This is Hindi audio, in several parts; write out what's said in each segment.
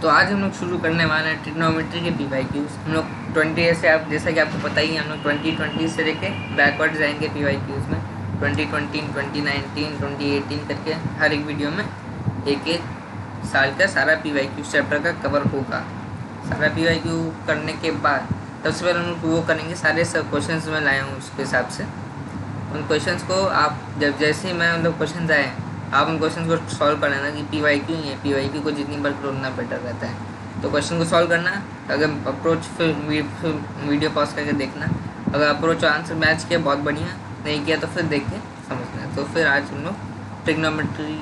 तो आज हम लोग शुरू करने वाले हैं ट्रिग्नोमेट्री के PYQs। हम लोग 20 से, आप जैसा कि आपको पता ही है, हम लोग 2020 से लेके बैकवर्ड जाएंगे PYQs में। 2020, 2019, 2018 करके हर एक वीडियो में एक एक साल का सारा PYQ चैप्टर का कवर होगा। सारा PYQ करने के बाद सबसे पहले हम लोग वो करेंगे, सारे सब क्वेश्चन मैं लाया हूँ उसके हिसाब से। उन क्वेश्चंस को आप जब जैसे ही मैं मतलब क्वेश्चन आए, आप उन क्वेश्चन को सॉल्व कर लेना कि PYQ ही है, PYQ को जितनी बार करो उतना बेटर रहता है। तो क्वेश्चन को सॉल्व करना, अगर अप्रोच फिर वीडियो पॉज करके देखना। अगर अप्रोच आंसर मैच किया बहुत बढ़िया, नहीं किया तो फिर देख के समझना। तो फिर आज हम लोग ट्रिग्नोमेट्री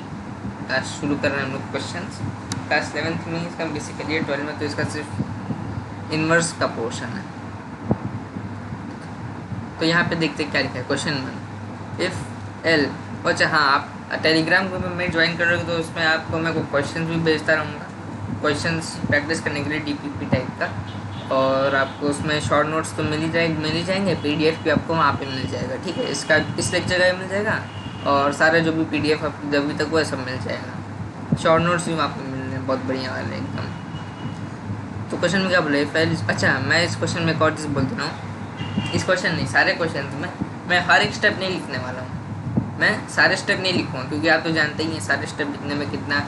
का शुरू कर रहे हैं हम लोग क्वेश्चन। क्लास 11th में इसका बेसिकली है, 12 में तो इसका सिर्फ इन्वर्स का पोर्शन है। तो यहाँ पे देखते क्या लिखा है क्वेश्चन 1। इफ़ एल, अच्छा हाँ, आप टेलीग्राम ग्रुप में ज्वाइन कर रहे हो तो उसमें आपको मैं क्वेश्चन भी भेजता रहूँगा, क्वेश्चंस प्रैक्टिस करने के लिए DPP टाइप का। और आपको उसमें शॉर्ट नोट्स तो मिल ही जाएंगे, PDF भी आपको वहाँ पे मिल जाएगा। ठीक है, इसका इस लेक्चर का भी मिल जाएगा और सारे जो भी PDF अभी तक हुआ सब मिल जाएगा। शॉर्ट नोट्स भी वहाँ पे मिल रहे हैं, बहुत बढ़िया वाले एकदम। तो क्वेश्चन में क्या बोले, अच्छा मैं इस क्वेश्चन में एक और चीज़ बोल दे रहा हूँ। इस क्वेश्चन नहीं, सारे क्वेश्चन में मैं हर एक स्टेप नहीं लिखने वाला हूँ। मैं सारे स्टेप नहीं लिखूँगा क्योंकि आप तो जानते ही हैं सारे स्टेप लिखने में कितना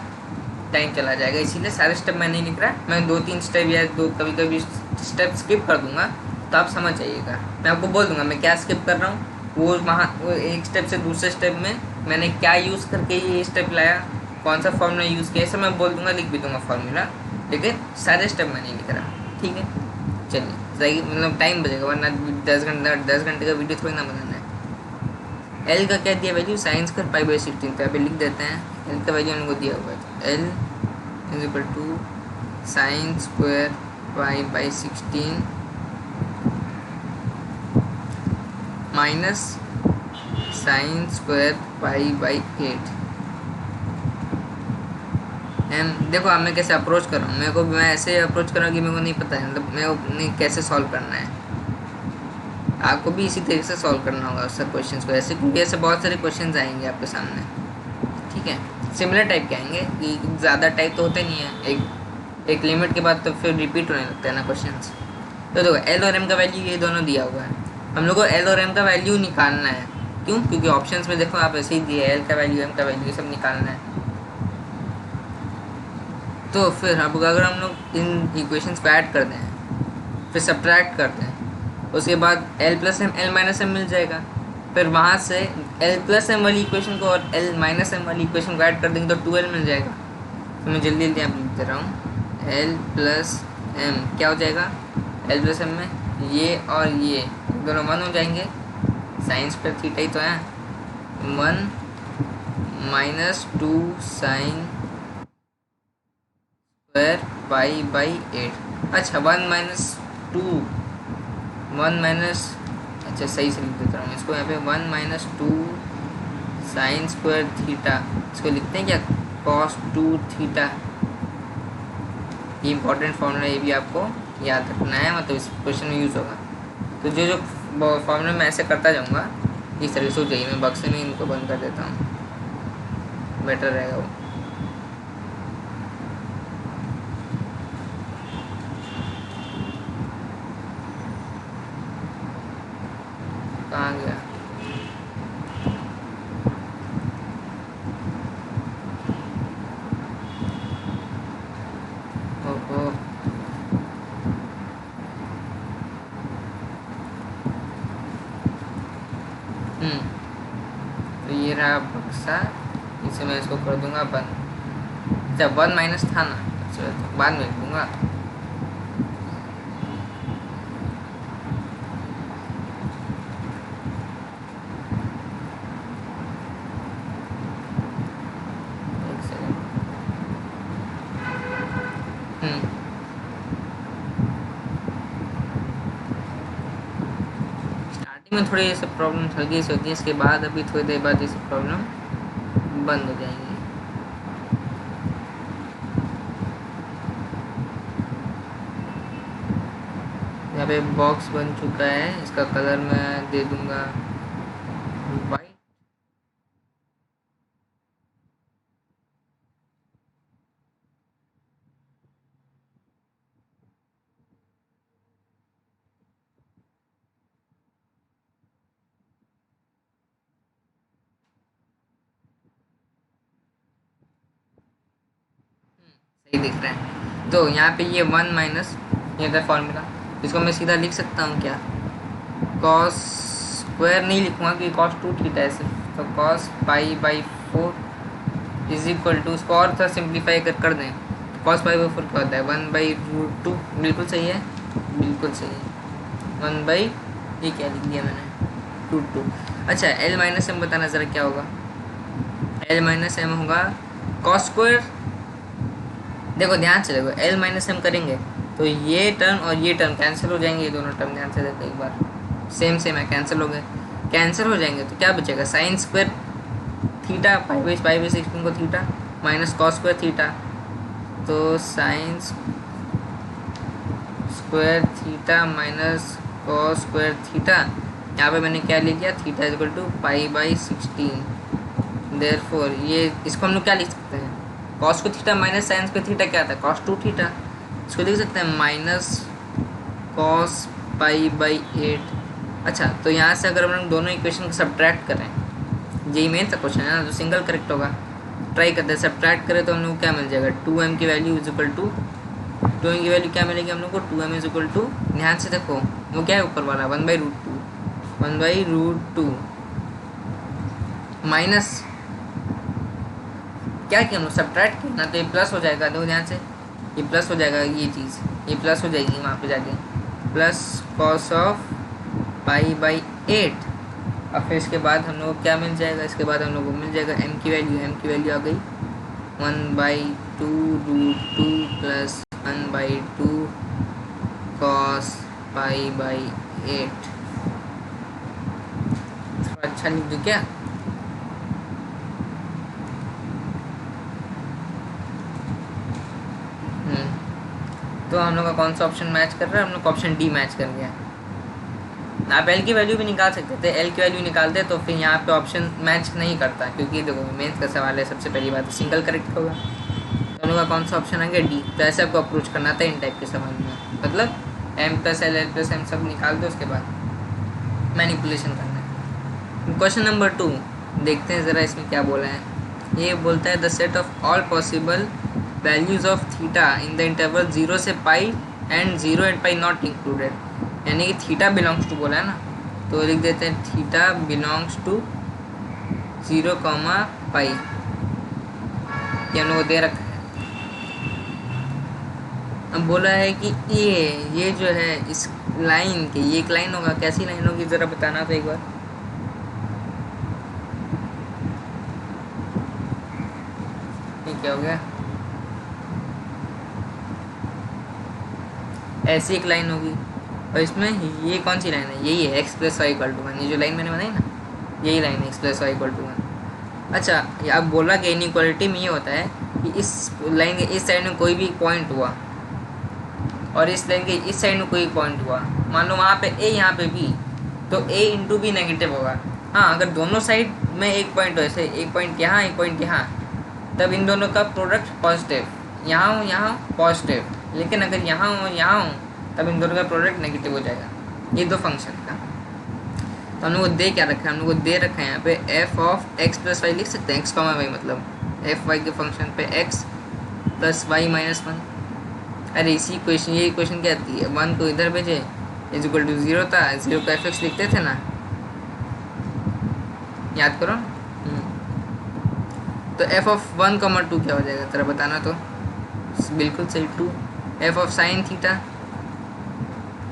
टाइम चला जाएगा, इसीलिए सारे स्टेप मैं नहीं लिख रहा। मैं 2-3 स्टेप या कभी कभी स्टेप स्किप कर दूंगा, तो आप समझ जाइएगा। मैं आपको बोल दूंगा मैं क्या स्किप कर रहा हूँ, वो एक स्टेप से दूसरे स्टेप में मैंने क्या यूज़ करके ये स्टेप लाया, कौन सा फॉर्मूला यूज़ किया, ऐसे मैं बोल दूंगा, लिख भी दूंगा फॉर्मूला, लेकिन सारे स्टेप मैं नहीं लिख रहा। ठीक है, चलिए सही, मतलब टाइम बचेगा, वरना 10 घंटे का वीडियो थोड़ी ना बनाना है। एल का क्या दिया वैल्यू, साइंस का π/16, तो अभी लिख देते हैं। एल का वैल्यू हमको दिया हुआ है, L is equal to sine square π/16 minus sine square π/8। देखो अब मैं कैसे अप्रोच कर रहा हूँ, मैं ऐसे अप्रोच कर रहा हूँ कि मेरे को नहीं पता है, मतलब मेरे को नहीं कैसे सॉल्व करना है। आपको भी इसी तरीके से सॉल्व करना होगा सब क्वेश्चंस को ऐसे, क्योंकि ऐसे बहुत सारे क्वेश्चंस आएंगे आपके सामने। ठीक है, सिमिलर टाइप के आएंगे, कि ज़्यादा टाइप तो होते नहीं है, एक लिमिट के बाद तो फिर रिपीट होने लगता है ना क्वेश्चंस। तो देखो एल और एम का वैल्यू ये दोनों दिया हुआ है, हम लोग को एल और एम का वैल्यू निकालना है। क्यों, क्योंकि ऑप्शंस में देखो आप ऐसे ही दिए, एल का वैल्यू, एम का वैल्यू, ये सब निकालना है। तो फिर अब अगर हम लोग इन इक्वेशंस को ऐड कर दें, फिर सब्ट्रैक्ट करते हैं, उसके बाद L plus M, L minus M मिल जाएगा। फिर वहाँ से एल प्लस एम वाली इक्वेशन को और एल माइनस एम वाली इक्वेशन को ऐड कर देंगे तो 2l मिल जाएगा। तो मैं जल्दी जल्दी आप लिख दे रहा हूँ, एल प्लस एम क्या हो जाएगा, एल प्लस एम में ये और ये दोनों 1 हो जाएंगे, साइंस पर थीटा ही तो है, 1 - 2 साइन स्क्वायर π/8। अच्छा 1 - 2, 1 - अच्छा सही से लिख देता हूँ इसको, यहाँ पे 1 - 2 साइन स्क्वायर थीटा, इसको लिखते हैं क्या, cos 2 थीटा। ये इंपॉर्टेंट फॉर्मूला, ये भी आपको याद रखना है, मतलब इस क्वेश्चन में यूज़ होगा। तो जो फॉर्मूला मैं ऐसे करता जाऊँगा इस तरह से हो जाइए, मैं बक्से में इनको बंद कर देता हूँ, बेटर रहेगा वो। कहाँ गया, ओहो, तो ये रहा बक्सा, इसे मैं इसको कर दूंगा बंद। जब 1 माइनस था ना, अच्छा तो बाद में लिख दूंगा। एक सेकंड, स्टार्टिंग में थोड़ी ये सब प्रॉब्लम हल्की सी होती है, इसके बाद अभी थोड़ी देर बाद ये सब प्रॉब्लम बंद हो जाएंगी। यहाँ पे बॉक्स बन चुका है, इसका कलर मैं दे दूंगा वाइट। सही दिख रहा है। तो यहाँ पे ये 1 माइनस ये था फॉर्मूला, इसको मैं सीधा लिख सकता हूँ क्या, कॉस स्क्वायर नहीं लिखूँगा क्योंकि कॉस 2 थीटा है सिर्फ, तो cos pi by 4 is equal to, उसको और थोड़ा सिंप्लीफाई कर दें, कॉस पाई बाई 4 क्या होता है 1/√2, बिल्कुल सही है, बिल्कुल सही है 1 बाई, ये क्या लिख दिया मैंने √2। अच्छा एल माइनस एम बताना ज़रा क्या होगा, एल माइनस एम होगा कॉस स्क्वायर, देखो ध्यान से देखो एल माइनस एम करेंगे तो ये टर्म और ये टर्म कैंसिल हो जाएंगे, ये दोनों टर्म ध्यान से देखो एक बार, सेम सेम है, कैंसिल हो गए, कैंसिल हो जाएंगे तो क्या बचेगा sine square theta pi by 16 को theta minus cos square theta, तो sine square theta minus cos square theta, यहाँ पे मैंने क्या लिख दिया theta is equal to pi by 16, therefore ये इसको हम लोग क्या लिख सकते हैं, कॉस को theta minus sine square theta क्या आता है कॉस 2 थीटा, इसको लिख सकते हैं माइनस कॉस पाई बाई 8। अच्छा तो यहाँ से अगर हम लोग दोनों इक्वेशन को सब्ट्रैक्ट करें, यही मेन सा क्वेश्चन है ना, जो सिंगल करेक्ट होगा, ट्राई करते हैं सब्ट्रैक्ट करें तो हम लोग को क्या मिल जाएगा 2m की value is equal to, 2m की वैल्यू क्या मिलेगी हम लोग को 2m इज इक्वल टू, ध्यान से देखो वो क्या है ऊपर वाला 1/√2 माइनस क्या किया हम लोग सब्ट्रैक्ट किया ना, तो ये प्लस हो जाएगा, देखो ध्यान से ये प्लस हो जाएगा, ये चीज़ ये प्लस हो जाएगी वहाँ पे जाके, plus cos of pi by 8, और फिर इसके बाद हम लोग को क्या मिल जाएगा, इसके बाद हम लोग को मिल जाएगा m की वैल्यू आ गई 1/2√2 प्लस 1/2 कॉस पाई बाई 8, थोड़ा अच्छा लिख दूँ क्या, तो हम लोग का कौन सा ऑप्शन मैच कर रहा है, हम लोग का ऑप्शन डी मैच कर गया। आप एल की वैल्यू भी निकाल सकते थे, एल की वैल्यू निकालते तो फिर यहाँ पे ऑप्शन मैच नहीं करता, क्योंकि देखो मेंस का सवाल है, सबसे पहली बात सिंगल करेक्ट होगा, तो हम लोग का कौन सा ऑप्शन आ गया डी। तो ऐसे आपको अप्रोच करना था इन टाइप के सवाल में, मतलब M plus L L plus M सब निकाल दो, उसके बाद मैनिपुलेशन करना है। क्वेश्चन नंबर 2 देखते हैं ज़रा इसमें क्या बोला है, ये बोलता है the set of all possible values of theta in the interval 0 से pi and 0 and pi not included, यानी कि थीटा बिलोंग्स टू बोला है ना, तो लिख देते हैं थीटा बिलोंग्स टू 0, पाई, ये हम लोग को दे रखा है। अब बोला है कि ये जो है इस लाइन के, ये एक लाइन होगा, कैसी लाइन होगी ज़रा बताना तो एक बार, ये क्या हो गया, ऐसी एक लाइन होगी, और इसमें ये कौन सी लाइन है, यही है x plus Y equal to 1, ये जो लाइन मैंने बनाई ना यही लाइन है x plus Y equal to 1। अच्छा अब बोला कि इनइक्वालिटी में ये होता है कि इस लाइन के इस साइड में कोई भी पॉइंट हुआ और इस लाइन के इस साइड में कोई पॉइंट हुआ, मान लो वहाँ पे a यहाँ पे b, तो a इंटू बी नेगेटिव होगा। हाँ अगर दोनों साइड में एक पॉइंट हो, जैसे एक पॉइंट यहाँ एक पॉइंट यहाँ, तब इन दोनों का प्रोडक्ट पॉजिटिव, यहाँ पॉजिटिव, लेकिन अगर यहाँ हो तब इन दोनों का प्रोडक्ट नेगेटिव हो जाएगा। ये दो फंक्शन का, तो हम लोग को दे क्या रखा है, हम लोग को दे रखा है यहाँ पे F of X plus Y, लिख सकते हैं एक्स कॉमा वाई, मतलब एफ वाई के फंक्शन पे एक्स प्लस वाई माइनस 1। अरे इसी क्वेश्चन, ये क्वेश्चन क्या आती है, 1 को इधर भेजे इज इक्वल टू 0 था, 0 का एफ एक्स लिखते थे ना, याद करो। तो एफ ऑफ 1,2 क्या हो जाएगा तेरा बताना, तो बिल्कुल सही 2, F of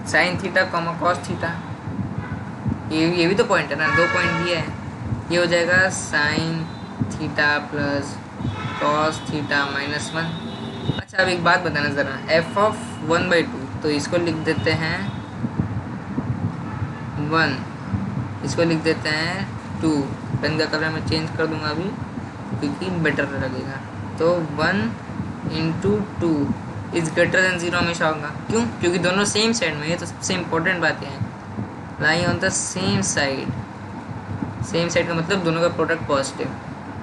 sine theta comma cos theta, ये भी तो पॉइंट है ना, 2 पॉइंट दिए हैं, ये हो जाएगा sign theta plus cos theta minus 1। अच्छा अब एक बात बताना ज़रा, एफ ऑफ 1/2, तो इसको लिख देते हैं 1, इसको लिख देते हैं 2, पेन का कलर मैं चेंज कर दूंगा अभी क्योंकि बेटर लगेगा। तो 1 इंटू 2 इज़ ग्रेटर देन 0 हमेशा होगा, क्यों, क्योंकि दोनों सेम साइड में, ये तो सबसे इम्पोर्टेंट बात है, lie on the same side का मतलब दोनों का प्रोडक्ट पॉजिटिव।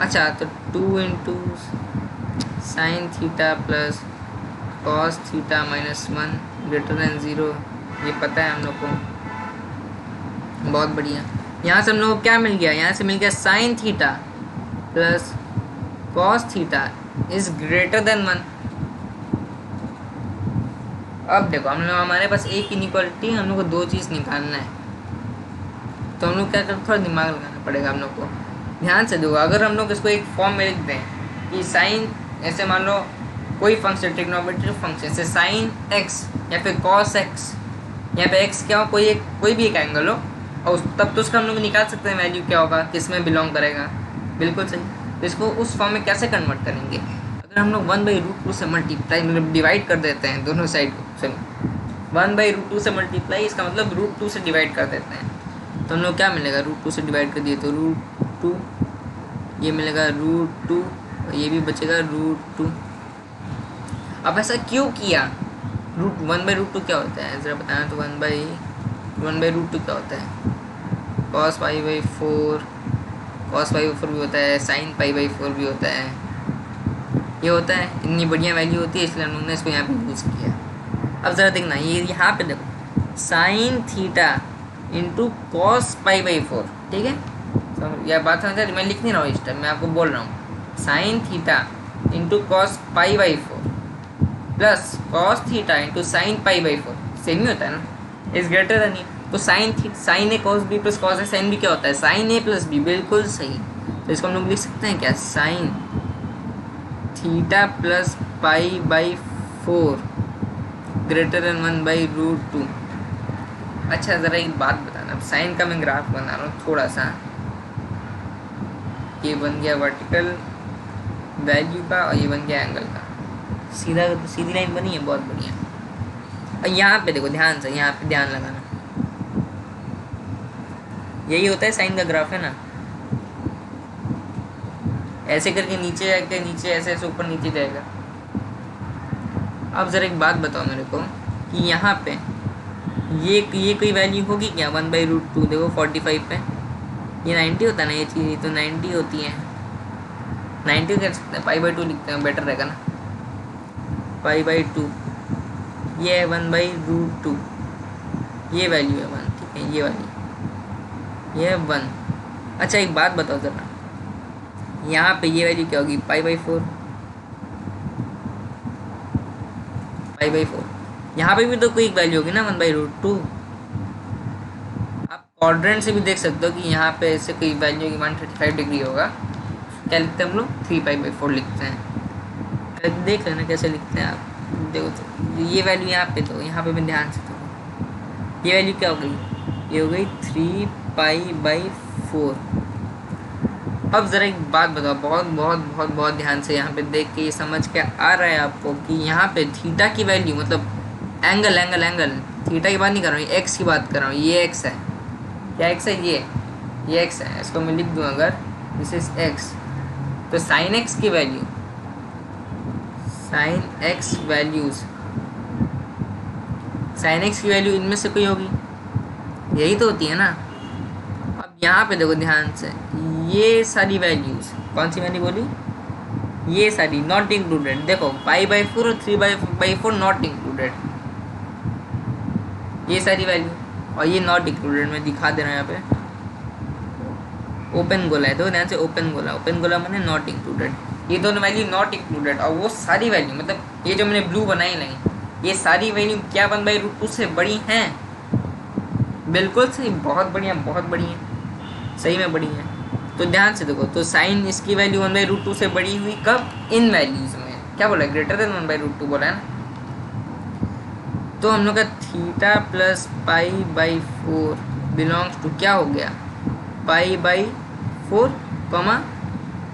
अच्छा तो 2 into sine theta plus cos theta minus 1 greater than 0, ये पता है हम लोग को, बहुत बढ़िया। यहाँ से हम लोग को क्या मिल गया, यहाँ से मिल गया sign theta plus cos theta is greater than 1, अब देखो हम लोग, हमारे पास एक इनइक्वालिटी, हम लोग को दो चीज़ निकालना है, तो हम लोग क्या करें, थोड़ा दिमाग लगाना पड़ेगा हम लोग को। ध्यान से देखो, अगर हम लोग इसको एक फॉर्म में लिख दें कि साइन, ऐसे मान लो कोई फंक्शन, ट्रिग्नोमेट्रिक फंक्शन से साइन एक्स या फिर कॉस एक्स, यहाँ पे एक्स क्या हो, कोई भी एक एंगल हो, और तब तो उसका हम लोग निकाल सकते हैं वैल्यू क्या होगा, किस में बिलोंग करेगा। बिल्कुल सही। तो इसको उस फॉर्म में कैसे कन्वर्ट करेंगे, अगर हम लोग 1/√2 से मल्टीप्लाई, मतलब डिवाइड कर देते हैं दोनों साइड को, 1/√2 से मल्टीप्लाई, इसका मतलब √2 से डिवाइड कर देते हैं, तो हम लोग क्या मिलेगा, √2 से डिवाइड कर दिए तो √2, ये मिलेगा √2, और ये भी बचेगा √2। अब ऐसा क्यों किया, 1/√2 क्या होता है ज़रा बताना, तो 1/√2 क्या होता है, cos π/4, cos π/4 भी होता है, sin π/4 भी होता है, ये होता है, इतनी बढ़िया वैल्यू होती है, इसलिए हम लोगों ने इसको यहाँ पे यूज़ किया। अब ज़रा देखना, ये यहाँ पे देखो, साइन थीटा इंटू कॉस π/4, ठीक है, तो यह बात समझ आ रही, मैं लिख नहीं रहा हूँ इस टाइम, मैं आपको बोल रहा हूँ, sine theta into cos π/4 plus cos theta into sine π/4, same ही होता है ना, इज ग्रेटर देन ये, तो sine A cos B plus cos A sine B क्या होता है, साइन ए प्लस बी, बिल्कुल सही। तो इसको हम लोग लिख सकते हैं क्या, sine theta plus π/4 greater than 1/√2। अच्छा ज़रा एक बात बताना, साइन का मैं ग्राफ बना रहा हूँ थोड़ा सा, ये बन गया वर्टिकल वैल्यू का, और ये बन गया एंगल का, सीधी लाइन बनी है, बहुत बढ़िया। और यहाँ पे देखो ध्यान से, यहाँ पे ध्यान लगाना, यही होता है साइन का ग्राफ, है ना, ऐसे करके नीचे जाके, नीचे ऐसे ऐसे ऊपर नीचे जाएगा। अब ज़रा एक बात बताओ मेरे को कि यहाँ पे ये कोई वैल्यू होगी क्या, 1/√2, देखो 45 पे ये 90 होता है ना, ये चीज़ तो 90 होती है, 90 कह सकते हैं, π/2 लिखते हैं, बेटर रहेगा ना, π/2, ये है 1/√2, ये वैल्यू है 1, ठीक है, ये वाली ये है 1। अच्छा एक बात बताओ ज़रा, यहाँ पे ये वैल्यू क्या होगी, π/4, यहाँ पे भी तो कोई वैल्यू होगी ना 1/√2। आप क्वाड्रेंट से भी देख सकते हो कि यहाँ पे ऐसे कोई वैल्यू होगी, 135 डिग्री होगा, क्या लिखते हैं हम लोग, 3π/4 लिखते हैं, देख लेना कैसे लिखते हैं आप, देखो तो ये वैल्यू यहाँ पे, तो यहाँ पे मैं ध्यान से तो ये वैल्यू क्या हो गई, ये हो गई 3π/4। अब ज़रा एक बात बताओ, बहुत बहुत बहुत बहुत ध्यान से यहाँ पे देख के ये समझ के आ रहा है आपको कि यहाँ पे थीटा की वैल्यू, मतलब एंगल एंगल एंगल, थीटा की बात नहीं कर रहा हूँ, एक्स की बात कर रहा हूँ, ये एक्स है, क्या एक्स है, ये एक्स है, इसको मैं लिख दूँ अगर दिस इज एक्स, तो साइन एक्स की वैल्यू, साइन एक्स की वैल्यू इनमें से कोई होगी, यही तो होती है ना। अब यहाँ पे देखो ध्यान से, ये सारी वैल्यूज, कौन सी वैल्यू बोली, ये सारी नॉट इंक्लूडेड, देखो π/4 और 3/4 नॉट इंक्लूडेड, ये सारी वैल्यू, और ये नॉट इंक्लूडेड, मैं दिखा दे रहा हूँ यहाँ पे, ओपन गोला है, तो ध्यान से, ओपन गोला मैंने नॉट इंक्लूडेड, ये दोनों वैल्यू नॉट इंक्लूडेड, और वो सारी वैल्यू, मतलब ये जो मैंने ब्लू बनाई नहीं, ये सारी वैल्यू क्या 1/√2 से बड़ी हैं, बिल्कुल सही, बहुत बढ़िया बहुत बढ़िया, सही में बड़ी है। तो ध्यान से देखो, तो साइन इसकी वैल्यू 1/√2 से बड़ी हुई कब, इन वैल्यूज में, क्या बोला, ग्रेटर देन 1/√2 बोला है ना। तो हम लोग का थीटा प्लस π/4 बिलोंग्स टू क्या हो गया, π/4,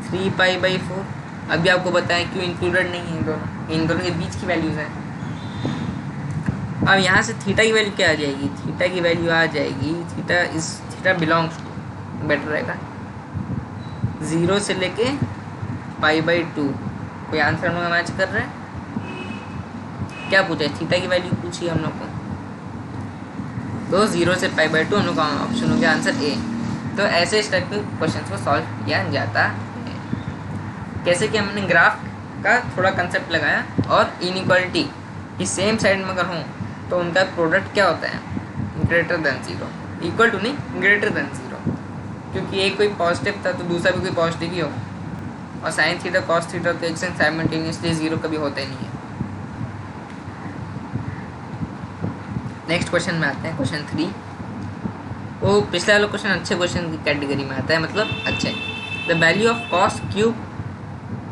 3π/4। अभी आपको बताएं क्यों इंक्लूडेड नहीं है, इन दोनों के बीच की वैल्यूज हैं। अब यहाँ से थीटा की वैल्यू क्या आ जाएगी, थीटा की वैल्यू आ जाएगी, थीटा बिलोंग्स टू, बेटर रहेगा, 0 से लेके π/2। कोई आंसर हम लोग मैच कर रहे हैं, क्या पूछा है, थीटा की वैल्यू पूछी हम लोग को, तो 0 से π/2 हम लोग का ऑप्शन हो गया आंसर ए। तो ऐसे इस टाइप के क्वेश्चन को सॉल्व किया जाता है, कैसे कि हमने ग्राफ का थोड़ा कंसेप्ट लगाया, और इनइक्वालिटी कि सेम साइड में अगर हों तो उनका प्रोडक्ट क्या होता है, ग्रेटर देन 0, इक्वल टू नहीं, ग्रेटर देन 0, क्योंकि एक कोई पॉजिटिव था तो दूसरा भी कोई पॉजिटिव ही हो, और साइन थीटा कॉस थीटा तो एक साइमल्टेनियसली 0 कभी होता ही नहीं है। नेक्स्ट क्वेश्चन में आते हैं, क्वेश्चन 3। वो पिछला वाला क्वेश्चन अच्छे क्वेश्चन की कैटेगरी में आता है, मतलब अच्छे। The value of cos cube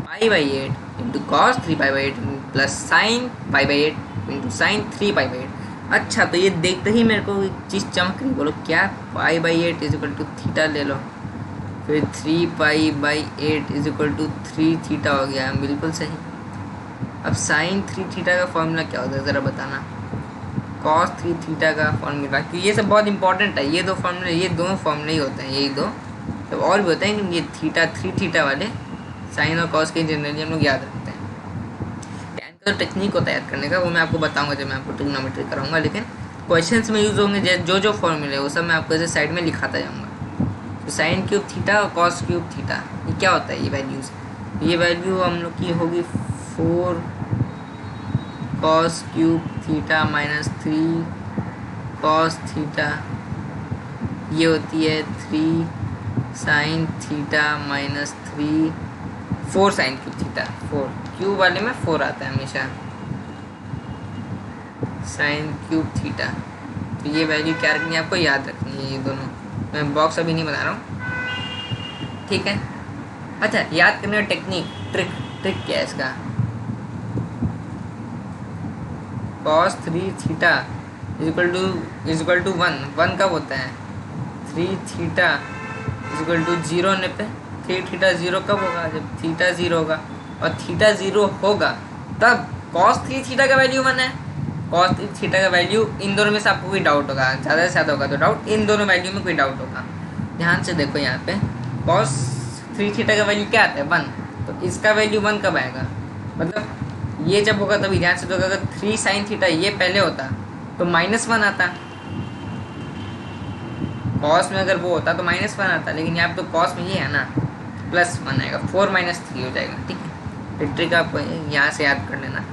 π/8 into cos 3π/8 plus sine π/8 into sine 3π/8। अच्छा, तो ये देखते ही मेरे को एक चीज़ चमक रही, बोलो क्या? π/8 इज इक्वल टू थीटा ले लो, फिर 3π/8 इज इक्वल टू 3 थीटा हो गया, बिल्कुल सही। अब साइन 3 थीटा का फॉर्मूला क्या होता है ज़रा बताना। कॉस 3 थीटा का फॉर्मूला, क्योंकि ये सब बहुत इंपॉर्टेंट है, ये दो फॉर्मूले, ये दो फॉर्मूले ही होते हैं, यही दो। तो और भी होते हैं कि ये थीटा 3 थीटा वाले साइन और कॉस के जनरली हम लोग याद रखते हैं। टैन का जो टेक्निक होता है याद करने का, वो मैं आपको बताऊंगा जब मैं आपको ट्रिग्नोमेट्री कराऊंगा, लेकिन क्वेश्चंस में यूज़ होंगे जो जो फॉर्मूले है वो सब मैं आपको ऐसे साइड में लिखाता जाऊँगा। तो साइन क्यूब थीटा और कॉस क्यूब थीटा, ये क्या होता है? ये वैल्यूज़, ये वैल्यू हम लोग की होगी 4 cos cube theta minus 3 cos theta, ये होती है 3 sine theta minus 3 4 sine cube theta. 4 cube वाले में 4 आता है हमेशा, साइन क्यूब थीटा। तो ये वैल्यू क्या रखनी है, आपको याद रखनी है ये दोनों। मैं बॉक्स अभी नहीं बना रहा हूँ, ठीक है। अच्छा, याद करने का टेक्निक, ट्रिक क्या है इसका? Cos 3 theta is equal to 1 कब होता है? 3 थीटा इज इक्वल टू 0 होने पे 3 थीटा 0 कब होगा? जब थीटा 0 होगा, और थीटा 0 होगा तब कॉस 3 थीटा का वैल्यू 1 है। कॉस 3 थीटा का वैल्यू, इन दोनों में से आपको कोई डाउट होगा, ज़्यादा से ज़्यादा होगा तो डाउट इन दोनों वैल्यू में कोई डाउट होगा। ध्यान से देखो यहाँ पे, कॉस 3 थीटा का वैल्यू क्या आता है? 1। तो इसका वैल्यू 1 कब आएगा? मतलब ये जब होगा तभी। ध्यान से देखो, अगर 3 साइन थीटा ये पहले होता तो -1 आता, कॉस में अगर वो होता तो -1 आता, लेकिन यहाँ पे तो कॉस में ये है ना, +1 आएगा, 4 - 3 हो जाएगा, ठीक है। ट्रिक आपको यहाँ से याद कर लेना।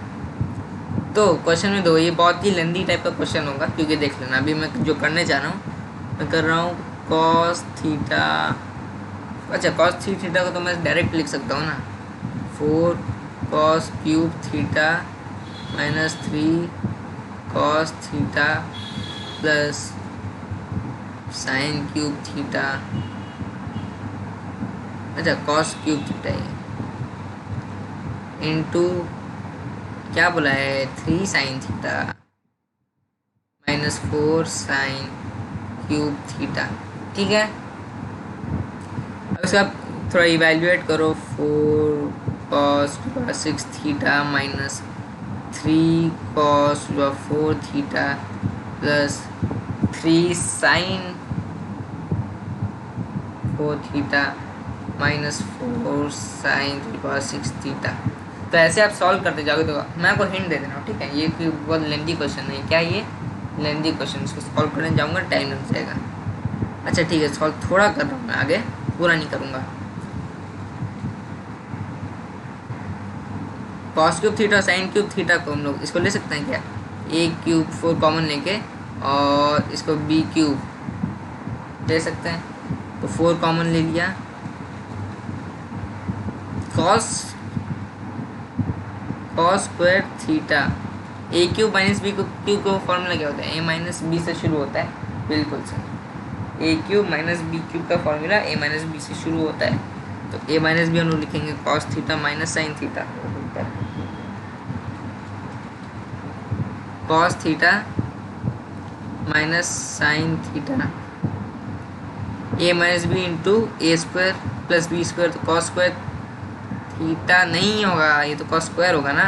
तो क्वेश्चन में दो, ये बहुत ही लेंदी टाइप का क्वेश्चन होगा, क्योंकि देख लेना अभी मैं जो करने जा रहा हूँ, मैं कर रहा हूँ कॉस थीटा। अच्छा, कॉस 3 थीटा को तो मैं डायरेक्ट लिख सकता हूँ ना, 4 cos cube theta minus 3 cos theta plus sine cube theta. अच्छा, कॉस क्यूब थीटा है इंटू क्या बोला है, 3 sine theta minus 4 sine cube theta, ठीक है। अब इसका थोड़ा इवेल्युएट करो, 4 cos 6 theta minus 3 cos 4 theta plus 3 sine 4 theta minus 4 sign 6 theta. तो ऐसे आप सॉल्व करते जाओगे। तो मैं आपको हिंट दे देना, ठीक है। ये कोई बहुत लेंदी क्वेश्चन है, क्या ये लेंदी क्वेश्चन, इसको सॉल्व करने जाऊँगा टाइम लग जाएगा। अच्छा ठीक है, सॉल्व थोड़ा कर रहा हूँ मैं, आगे पूरा नहीं करूँगा। Cos cube theta sine cube theta को हम लोग इसको ले सकते हैं क्या, ए क्यूब 4 कॉमन लेके, और इसको बी क्यूब ले सकते हैं। तो 4 कॉमन ले लिया, कॉस स्क्वायर थीटा, ए क्यूब माइनस बी क्यूब का फॉर्मूला क्या होता है, ए माइनस बी से शुरू होता है, बिल्कुल सही। ए क्यूब माइनस बी क्यूब का फॉर्मूला ए माइनस बी से शुरू होता है। तो ए माइनस बी हम लोग लिखेंगे cos theta minus sine theta, cos theta minus sine theta, A minus B into A square plus B square. तो कॉस स्क्वायर थीटा नहीं होगा, ये तो कॉस स्क्वायर होगा ना।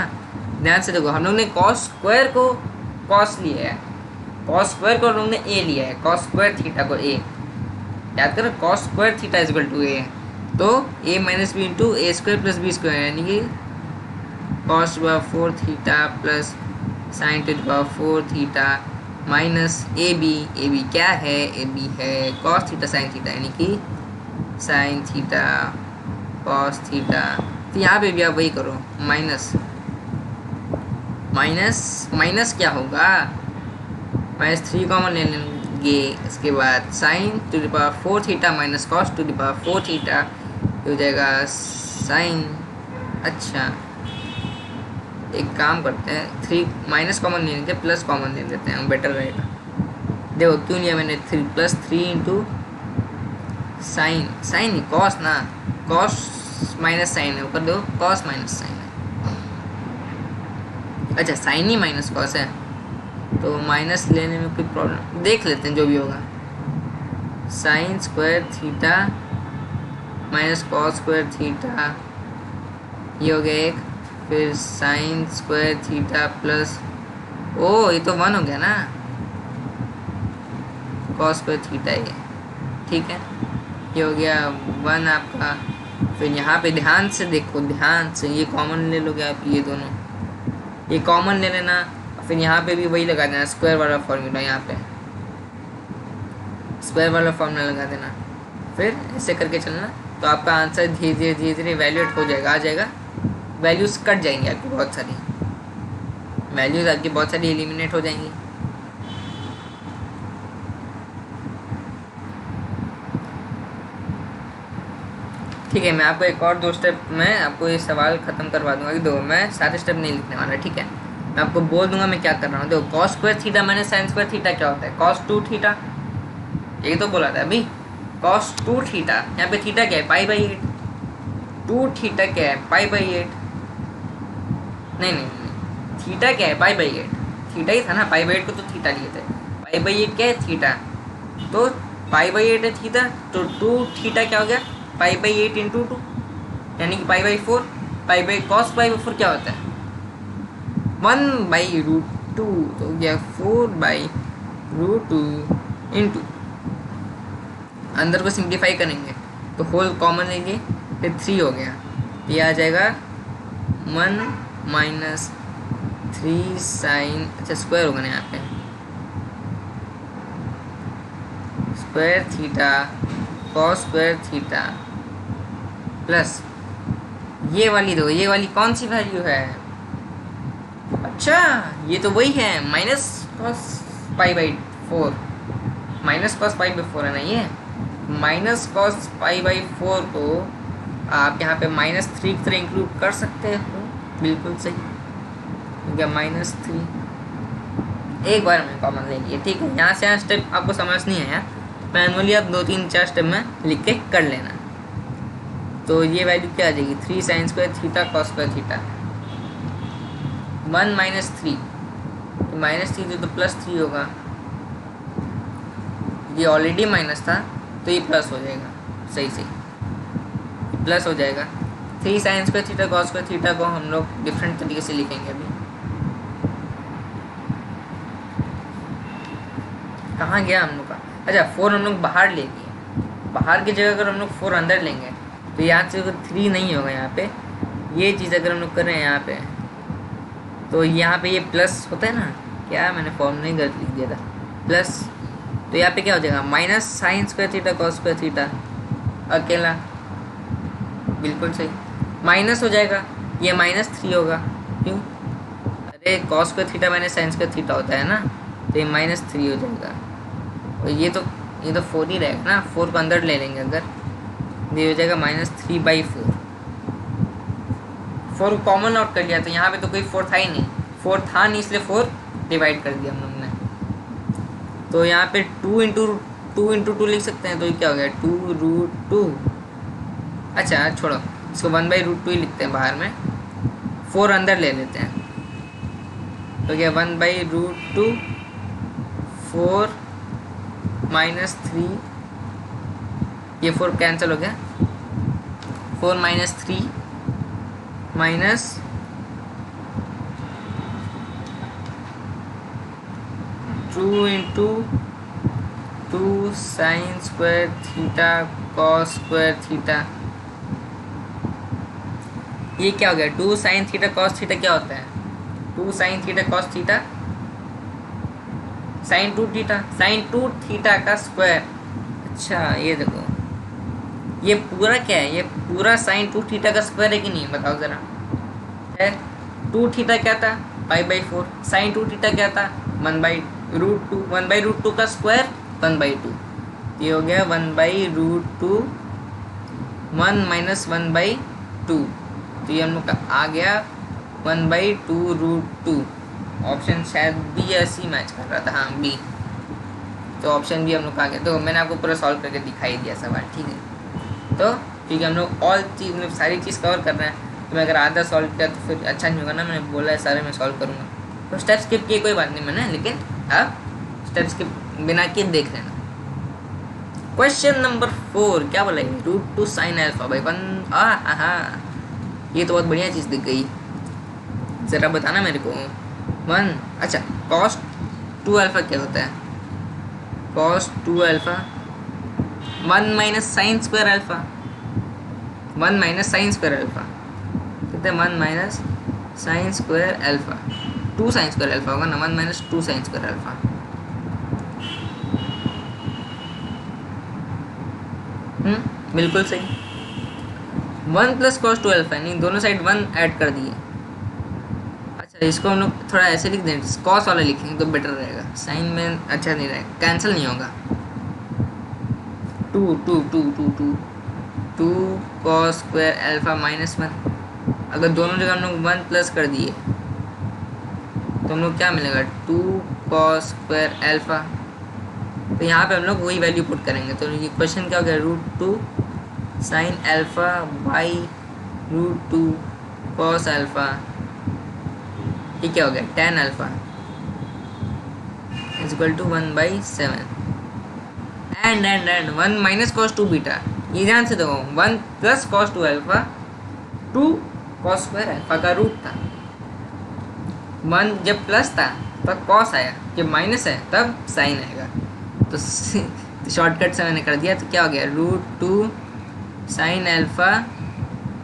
ध्यान से देखो, हम लोग ने कॉस स्क्वायर को कॉस लिया है, कॉस स्क्वायर को हम लोग ने ए लिया है, कॉस स्क्वायर थीटा को ए। याद करो, cos square theta is equal to A, तो A minus B into A square plus B square, यानी कि cos 4 theta plus sine 4 theta minus A B क्या है, ए बी है कॉस थीटा साइन थीटा, यानी कि साइन थीटा कॉस थीटा। तो यहाँ पे भी आप वही करो, माइनस क्या होगा, -3 कॉमन ले लेंगे, इसके बाद sine 4 theta minus cos 4 theta हो जाएगा साइन। अच्छा एक काम करते हैं, 3 माइनस कॉमन ले लेते हैं, प्लस कॉमन ले लेते हैं, बेटर रहेगा। देखो क्यों लिया मैंने 3 प्लस 3 इंटू साइन, साइन नहीं कॉस ना, कॉस माइनस साइन है, ऊपर देखो कॉस माइनस साइन है। अच्छा साइन ही माइनस कॉस है, तो माइनस लेने में कोई प्रॉब्लम, देख लेते हैं जो भी होगा। Sign square theta minus cos square theta, ये हो गया एक। फिर साइन स्क्वायर थीटा प्लस, ओ ये तो 1 हो गया ना, कॉस स्क्वायर थीटा ये, ठीक है, ये हो गया 1 आपका। फिर यहाँ पे ध्यान से देखो, ध्यान से, ये कॉमन ले लोगे आप, ये दोनों ये कॉमन ले लेना। फिर यहाँ पे भी वही लगा देना, स्क्वायर वाला फॉर्मूला, यहाँ पे स्क्वायर वाला फॉर्मूला लगा देना। फिर ऐसे करके चलना, तो आपका आंसर धीरे धीरे वैल्यूएट हो जाएगा, आ जाएगा। वैल्यूज़ कट जाएंगी आपकी, बहुत सारी वैल्यूज़ आपकी बहुत सारी एलिमिनेट हो जाएंगी। ठीक है, मैं आपको एक और 2 स्टेप में आपको ये सवाल ख़त्म करवा दूंगा कि दो, मैं सारे स्टेप नहीं लिखने वाला, ठीक है। मैं आपको बोल दूंगा मैं क्या कर रहा हूँ। देखो cos square theta minus sine square theta क्या होता है, cos 2 थीटा, यही तो बोला था अभी, cos 2 थीटा, यहाँ पे थीटा क्या है, π/8, 2 थीटा क्या है, π/8, नहीं, थीटा क्या है, π/8, थीटा ही था ना, π/8 को तो थीटा लिए थे, π/8 क्या है, थीटा, तो π/8 है थीटा, तो 2 थीटा क्या हो गया, π/8 इंटू 2, यानी कि π/4, cos π/4 क्या होता है, 1/√2, तो हो गया 4/√2 इंटू, अंदर को सिंप्लीफाई करेंगे तो होल कॉमन लेंगे, फिर 3 हो गया, ये आ जाएगा 1 माइनस 3 साइन, अच्छा स्क्वायर होगा ना यहाँ पे, square theta cos square theta plus ये वाली दो, ये वाली कौन सी वैल्यू है, अच्छा ये तो वही है, माइनस कॉस π/4, माइनस कॉस π/4 है ना, ये माइनस कॉस π/4 को आप यहाँ पे -3 की तरह इंक्लूड कर सकते हो, बिल्कुल सही, क्या -3, एक बार में कॉमन ले लिए, ठीक है। यहाँ से यहाँ स्टेप आपको समझ नहीं आया, मैनुअली आप 2 3 4 स्टेप में लिख के कर लेना। तो ये वैल्यू क्या आ जाएगी, 3 sign square theta cos square theta, 1 minus 3, -3 तो +3 होगा, ये ऑलरेडी माइनस था तो ये प्लस हो जाएगा, सही प्लस हो जाएगा। 3 sign square theta cos square theta को हम लोग डिफरेंट तरीके से लिखेंगे अभी। कहाँ गया हम लोग का, अच्छा 4 हम लोग बाहर ले लिए, बाहर की जगह अगर हम लोग 4 अंदर लेंगे तो यहाँ से 3 नहीं होगा, यहाँ पे ये चीज़ अगर हम लोग कर रहे हैं यहाँ पे, तो यहाँ पे ये प्लस होता है ना, क्या मैंने फॉर्मूला ही गलत लिख दिया था, प्लस, तो यहाँ पे क्या हो जाएगा, minus sine square theta cos square theta, अकेला, बिल्कुल सही, माइनस हो जाएगा, ये -3 होगा, क्यों, अरे cos square theta minus sine square theta होता है ना, तो ये -3 हो जाएगा, और ये तो 4 ही रहेगा ना, 4 को अंदर ले लेंगे अगर, ये हो जाएगा -3/4, 4 कॉमन आउट कर लिया, तो यहाँ पे तो कोई 4 था ही नहीं, 4 था नहीं, इसलिए 4 डिवाइड कर दिया हम लोग ने, तो यहाँ पे 2 इंटू 2 लिख सकते हैं, तो ये क्या हो गया 2√2, अच्छा छोड़ो इसको 1/√2 ही लिखते हैं बाहर में, 4 अंदर ले लेते हैं, तो क्या 1/√2, 4 -3, ये 4 कैंसिल हो गया, 4 -3 minus 2 into 2 sine square theta cos square theta, ये क्या हो गया, 2 साइन थीटा कॉस थीटा क्या होता है, 2 sine theta cos theta, sine 2 theta, sine 2 theta का स्क्वायर, अच्छा ये देखो ये पूरा क्या है, ये पूरा साइन 2 थीटा का स्क्वायर है कि नहीं, बताओ ज़रा, है 2 थीटा क्या था, π/4, साइन 2 थीटा क्या था, 1/√2, 1/√2 का स्क्वायर 1/2, ये हो गया 1/√2, 1 माइनस 1/2, तो ये हम लोग का आ गया 1/2√2, ऑप्शन शायद बी या सी मैच कर रहा था, हाँ बी, तो ऑप्शन भी हम लोग आ गया। तो मैंने आपको पूरा सॉल्व करके दिखाई दिया सवाल, ठीक है। तो क्योंकि हम लोग ऑल चीज़ मतलब सारी चीज़ कवर कर रहे हैं, तो मैं अगर आधा सॉल्व किया तो फिर अच्छा नहीं होगा ना। मैंने बोला है सारे मैं सॉल्व करूँगा, तो स्टेप स्किप किए कोई बात नहीं मैंने, लेकिन आप स्टेप स्किप बिना किए देख लेना। क्वेश्चन नंबर 4 क्या बोला है, √2 sin अल्फा बाई 1। हाँ, ये तो बहुत बढ़िया चीज़ दिख गई, ज़रा बताना मेरे को। 1 अच्छा, cos 2 अल्फा क्या होता है? cos 2 alpha 1 minus sine square alpha, 1 minus sine square alpha कितने, 1 minus sine square alpha, 2 sine square alpha होगा ना, 1 माइनस 2 साइन स्क्वायर अल्फा। बिल्कुल सही। 1 प्लस cos 2 अल्फा, नहीं दोनों साइड 1 ऐड कर दिए। अच्छा, इसको हम लोग थोड़ा ऐसे लिख दें, कॉस वाला लिखेंगे तो बेटर रहेगा, साइन में अच्छा नहीं रहेगा, कैंसिल नहीं होगा। 2 cos स्क्वायर अल्फा माइनस 1, अगर दोनों जगह हम लोग 1 प्लस कर दिए तो हम लोग क्या मिलेगा, 2 cos स्क्वायर अल्फा। तो यहाँ पे हम लोग वही वैल्यू पुट करेंगे। तो ये क्वेश्चन क्या हो गया, √2 sine alpha by √2 cos alpha, ये क्या हो गया, tan alpha is equal to 1/7 and 1 minus cos 2 beta. ये ध्यान से देखो, 1 plus cos 2 alpha 2 cos square alpha का रूट था। 1 जब प्लस था तब cos आया, जब माइनस है तब साइन आएगा। तो शॉर्टकट से मैंने कर दिया, तो क्या हो गया, √2 साइन अल्फा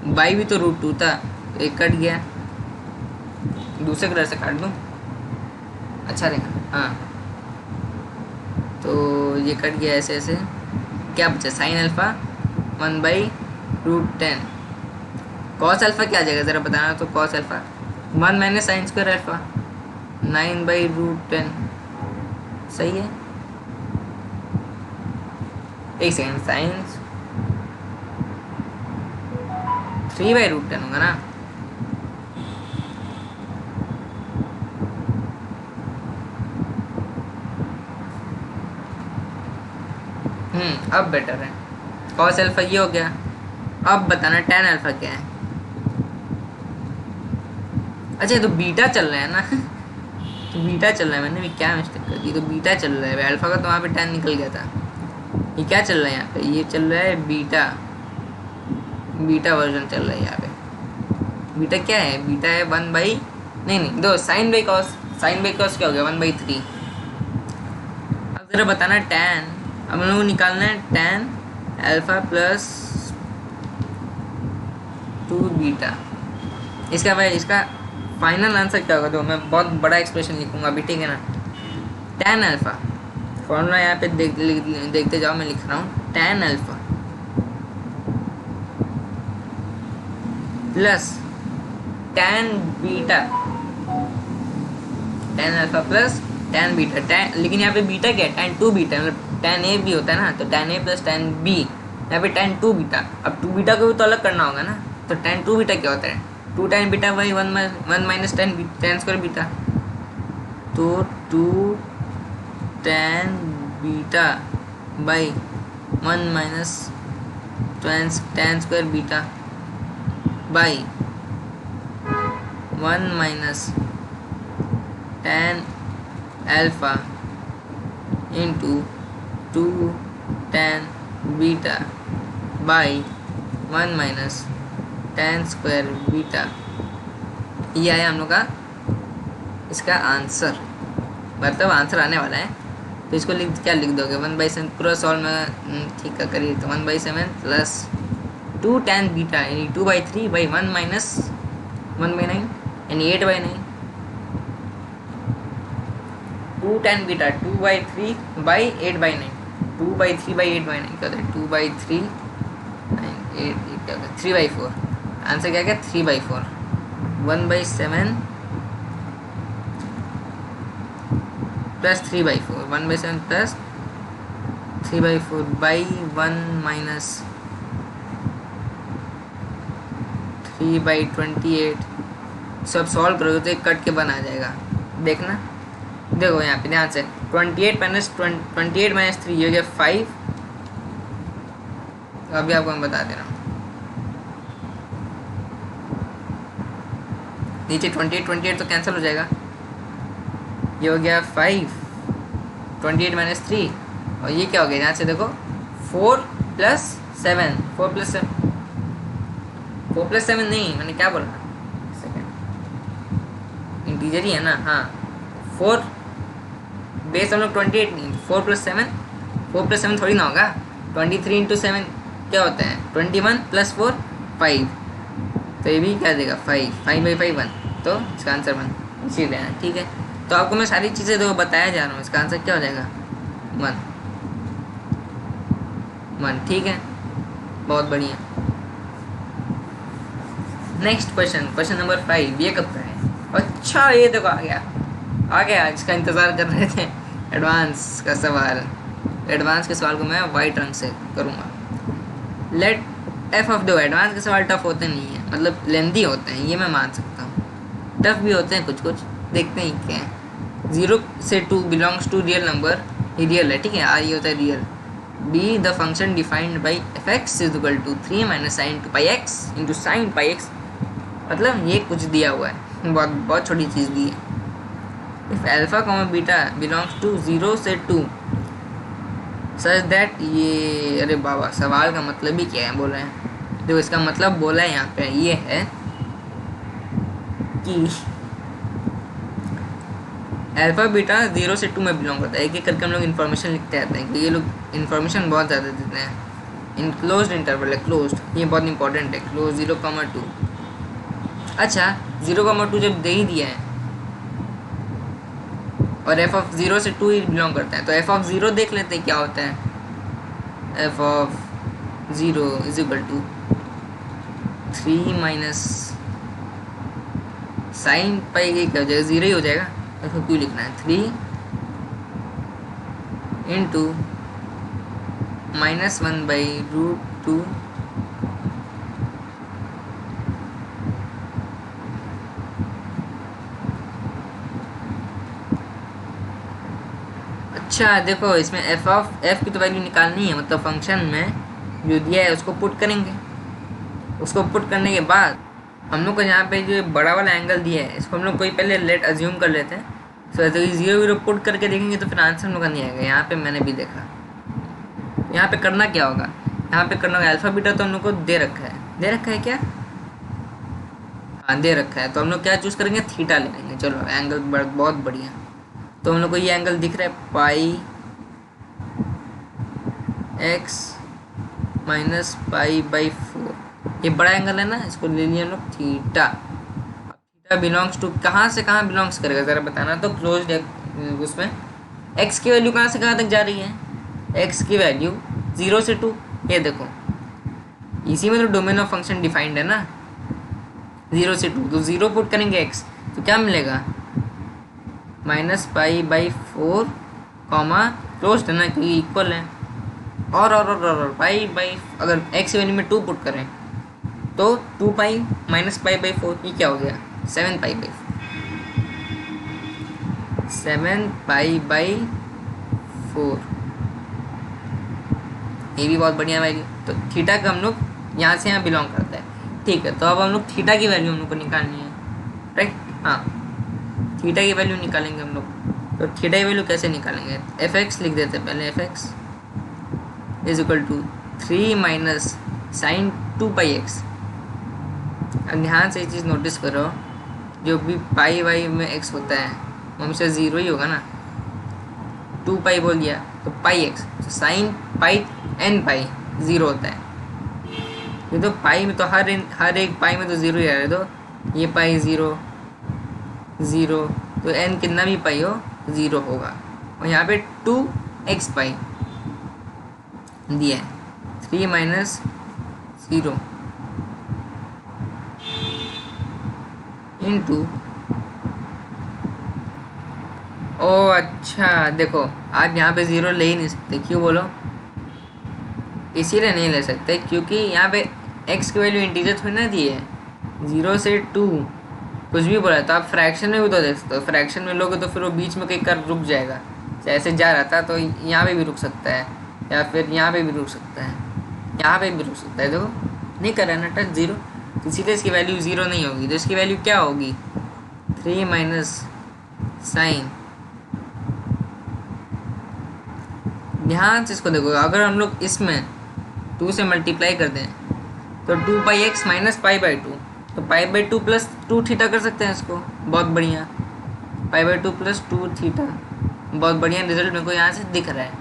बाई भी तो √2 था, तो एक कट गया, दूसरे कलर से काट दूँ अच्छा रहेगा। हाँ, तो ये कट गया ऐसे ऐसे, क्या बचा, साइन अल्फा 1/√10। कॉस अल्फा क्या आ जाएगा ज़रा बताना, तो cos alpha 1 minus sine square alpha 9/√10, सही है। एक सेकेंड, साइन 3/√10 होगा ना। अब बेटर है, कॉस अल्फा ये हो गया। अब बताना tan अल्फा क्या है। अच्छा, तो बीटा चल रहा है ना तो बीटा चल रहा है, मैंने भी क्या मिस्टेक कर दी, तो बीटा चल रहा है, अल्फा का तो वहाँ पे tan निकल गया था। ये क्या चल रहा है यहाँ पे, ये चल रहा है बीटा, बीटा वर्जन चल रहा है यहाँ पे। बीटा क्या है, बीटा है 1 नहीं दो sine by cos, sine by cos क्या हो गया 1/3। अब ज़रा बताना tan, अब हम लोग को निकालना है tan अल्फा प्लस 2 बीटा। इसका भाई इसका फाइनल आंसर क्या होगा, तो मैं बहुत बड़ा एक्सप्रेशन लिखूंगा अभी, ठीक है ना। tan अल्फा फॉर्मूला यहाँ पे देखते जाओ, मैं लिख रहा हूँ tan alpha plus tan beta, tan alpha plus tan beta, tan, लेकिन यहाँ पे बीटा क्या है, tan 2 बीटा, मतलब tan a भी होता है ना, तो tan a plus tan b, यहाँ पे tan 2 बीटा। अब 2 बीटा को भी तो अलग करना होगा ना, तो tan 2 बीटा क्या होता है, 2 tan beta by 1 minus tan square beta, तो 2 tan beta by 1 minus tan square beta by 1 minus tan alpha into 2 tan beta by 1 minus tan square beta. ये आया हम लोग का इसका आंसर, मतलब आंसर आने वाला है। तो इसको क्या लिख दोगे, 1/7 पूरा सॉल्व में ठीक है करिए, तो 1/7 प्लस 2 tan बीटा यानी 2/3 बाई 1 माइनस 1/9 यानी 8/9, 2 tan बीटा 2/3 बाई 8/9, 2/3 बाई 8/9 क्या होता है, 2/3 8 क्या होता है 3/4। आंसर क्या क्या 3/4, 1/7 प्लस 3/4, 1/7 प्लस 3/4 बाई 1 माइनस 3/28। सब सॉल्व करोगे तो एक कट के बन आ जाएगा, देखना देखो यहाँ पे ध्यान से 28 - 3 ये हो गया 5। अभी आपको मैं बता दे रहा हूँ, नीचे 28 तो कैंसिल हो जाएगा, ये हो गया 5, 28 - 3, और ये क्या हो गया यहाँ से देखो 4+7, 4+7 नहीं, मैंने क्या बोला, सेकेंड इंटीजर ही है ना, हाँ 4 बेस हम लोग 28 नहीं, 4+7, 4+7 थोड़ी ना होगा, 23 × 7 क्या होता है 21 + 4 5, तो ये भी क्या देगा 5/5 1, तो इसका आंसर 1 इसीलिए है। ठीक है, तो आपको मैं सारी चीज़ें देखो बताया जा रहा हूँ, इसका आंसर क्या हो जाएगा 1। ठीक है, बहुत बढ़िया। नेक्स्ट क्वेश्चन नंबर 5, ये कब का है? अच्छा ये देखो आ गया, इसका इंतज़ार कर रहे थे। एडवांस का सवाल, एडवांस के सवाल को मैं वाइट रंग से करूँगा। लेट एफ ऑफ दो, एडवांस के सवाल टफ होते नहीं है, मतलब लेंदी होते हैं, ये मैं मान सकता हूँ, टफ भी होते हैं कुछ कुछ, देखते ही क्या है। 0 से 2 बिलोंग्स टू रियल नंबर, ये रियल है, ठीक है, आर ये होता है real. Be the function defined by F X is equal to 3 - sin 2πx into sine πx, मतलब ये कुछ दिया हुआ है, बहुत छोटी चीज़ दी है। If alpha comma beta belongs to 0 से 2 सच दैट, ये अरे बाबा सवाल का मतलब ही क्या है बोल रहे हैं, देखो इसका मतलब बोला है यहाँ पे ये है कि अल्फा बीटा 0 से 2 में बिलोंग करता है। एक एक करके हम लोग इन्फॉर्मेशन लिखते रहते हैं कि ये लोग इन्फॉर्मेशन बहुत ज़्यादा देते हैं। इन क्लोज्ड इंटरवल है, क्लोज्ड, ये बहुत इंपॉर्टेंट है, क्लोज 0,2। अच्छा 0,2 जब दे ही दिया है और एफ ऑफ 0 से 2 ही बिलोंग करता है, तो एफ ऑफ 0 देख लेते हैं क्या होता है। F of 0 is equal to 3 - sin π, ये क्या हो जाएगा 0 ही हो जाएगा, इसको क्यों लिखना है 3 इंटू -1/√2 अच्छा देखो इसमें एफ की तो वैल्यू निकालनी है, मतलब फंक्शन में जो दिया है उसको पुट करेंगे, उसको पुट करने के बाद हम लोग को यहाँ पे जो बड़ा वाला एंगल दिया है इसको हम लोग कोई पहले लेट अज्यूम कर लेते हैं। सो 0 पुट करके देखेंगे तो फिर आंसर हम लोग का नहीं आएगा। यहाँ पे मैंने भी देखा, यहाँ पे करना क्या होगा, यहाँ पे करना होगा अल्फा बीटा तो हम लोग को दे रखा है क्या, हाँ दे रखा है, तो हम लोग क्या चूज़ करेंगे थीटा ले लेंगे। चलो एंगल बहुत बढ़िया, तो हम लोग को ये एंगल दिख रहा है πx - π/4, ये बड़ा एंगल है ना, इसको ले लिया हम लोग थीटा। थीटा बिलोंग्स टू कहाँ से कहाँ बिलोंग्स करेगा ज़रा बताना, तो क्लोज उसमें x की वैल्यू कहाँ से कहाँ तक जा रही है, x की वैल्यू 0 से 2, ये देखो इसी में तो डोमेन ऑफ फंक्शन डिफाइंड है ना, 0 से 2, तो 0 पुट करेंगे x तो क्या मिलेगा -π/4 कॉमा क्लोज है ना क्योंकि इक्वल है, और अगर x की वैल्यू में 2 पुट करें तो 2π - π/4, ये क्या हो गया 7π/4, 7π/4, ये भी बहुत बढ़िया वैल्यू। तो थीटा का हम लोग यहाँ से यहाँ बिलोंग करता है, ठीक है। तो अब हम लोग थीटा की वैल्यू हम लोग को निकालनी है, राइट, हाँ थीटा की वैल्यू निकालेंगे हम लोग। तो थीटा की वैल्यू कैसे निकालेंगे, एफ एक्स लिख देते हैं पहले, F X is equal to 3 - sin 2πx। अब ध्यान से ये चीज़ नोटिस करो, जो भी पाई वाई में x होता है वो हमेशा 0 ही होगा ना, 2π बोल दिया तो πx, तो sin पाई n पाई 0 होता है, ये तो पाई में तो हर एक पाई में तो 0 ही आ रहा है, तो ये पाई 0 0, तो n कितना भी पाई हो 0 होगा। और यहाँ पे 2x पाई दिया है, 3 - 0 इंटू, ओ अच्छा देखो आप यहाँ पे 0 ले ही नहीं सकते, क्यों बोलो, इसीलिए नहीं ले सकते क्योंकि यहाँ पे x की वैल्यू इंटीजर थोड़ी ना दी है, 0 से 2 कुछ भी बोला है तो आप फ्रैक्शन में भी तो देख सकते हो। फ्रैक्शन में लोगे तो फिर वो बीच में कहीं कर रुक जाएगा, ऐसे जा रहा था तो यहाँ पे भी रुक सकता है, या फिर यहाँ पे भी रुक सकता है, यहाँ पे भी रुक सकता है। देखो नहीं कर रहा है ना टच जीरो, तो इसीलिए इसकी वैल्यू ज़ीरो नहीं होगी। तो इसकी वैल्यू क्या होगी, 3 माइनस साइन। ध्यान से इसको देखो, अगर हम लोग इसमें 2 से मल्टीप्लाई कर दें तो 2πx माइनस π/2, तो π/2 प्लस 2 थीटा कर सकते हैं इसको, बहुत बढ़िया। π/2 प्लस 2 थीटा, बहुत बढ़िया रिजल्ट मेरे को यहाँ से दिख रहा है।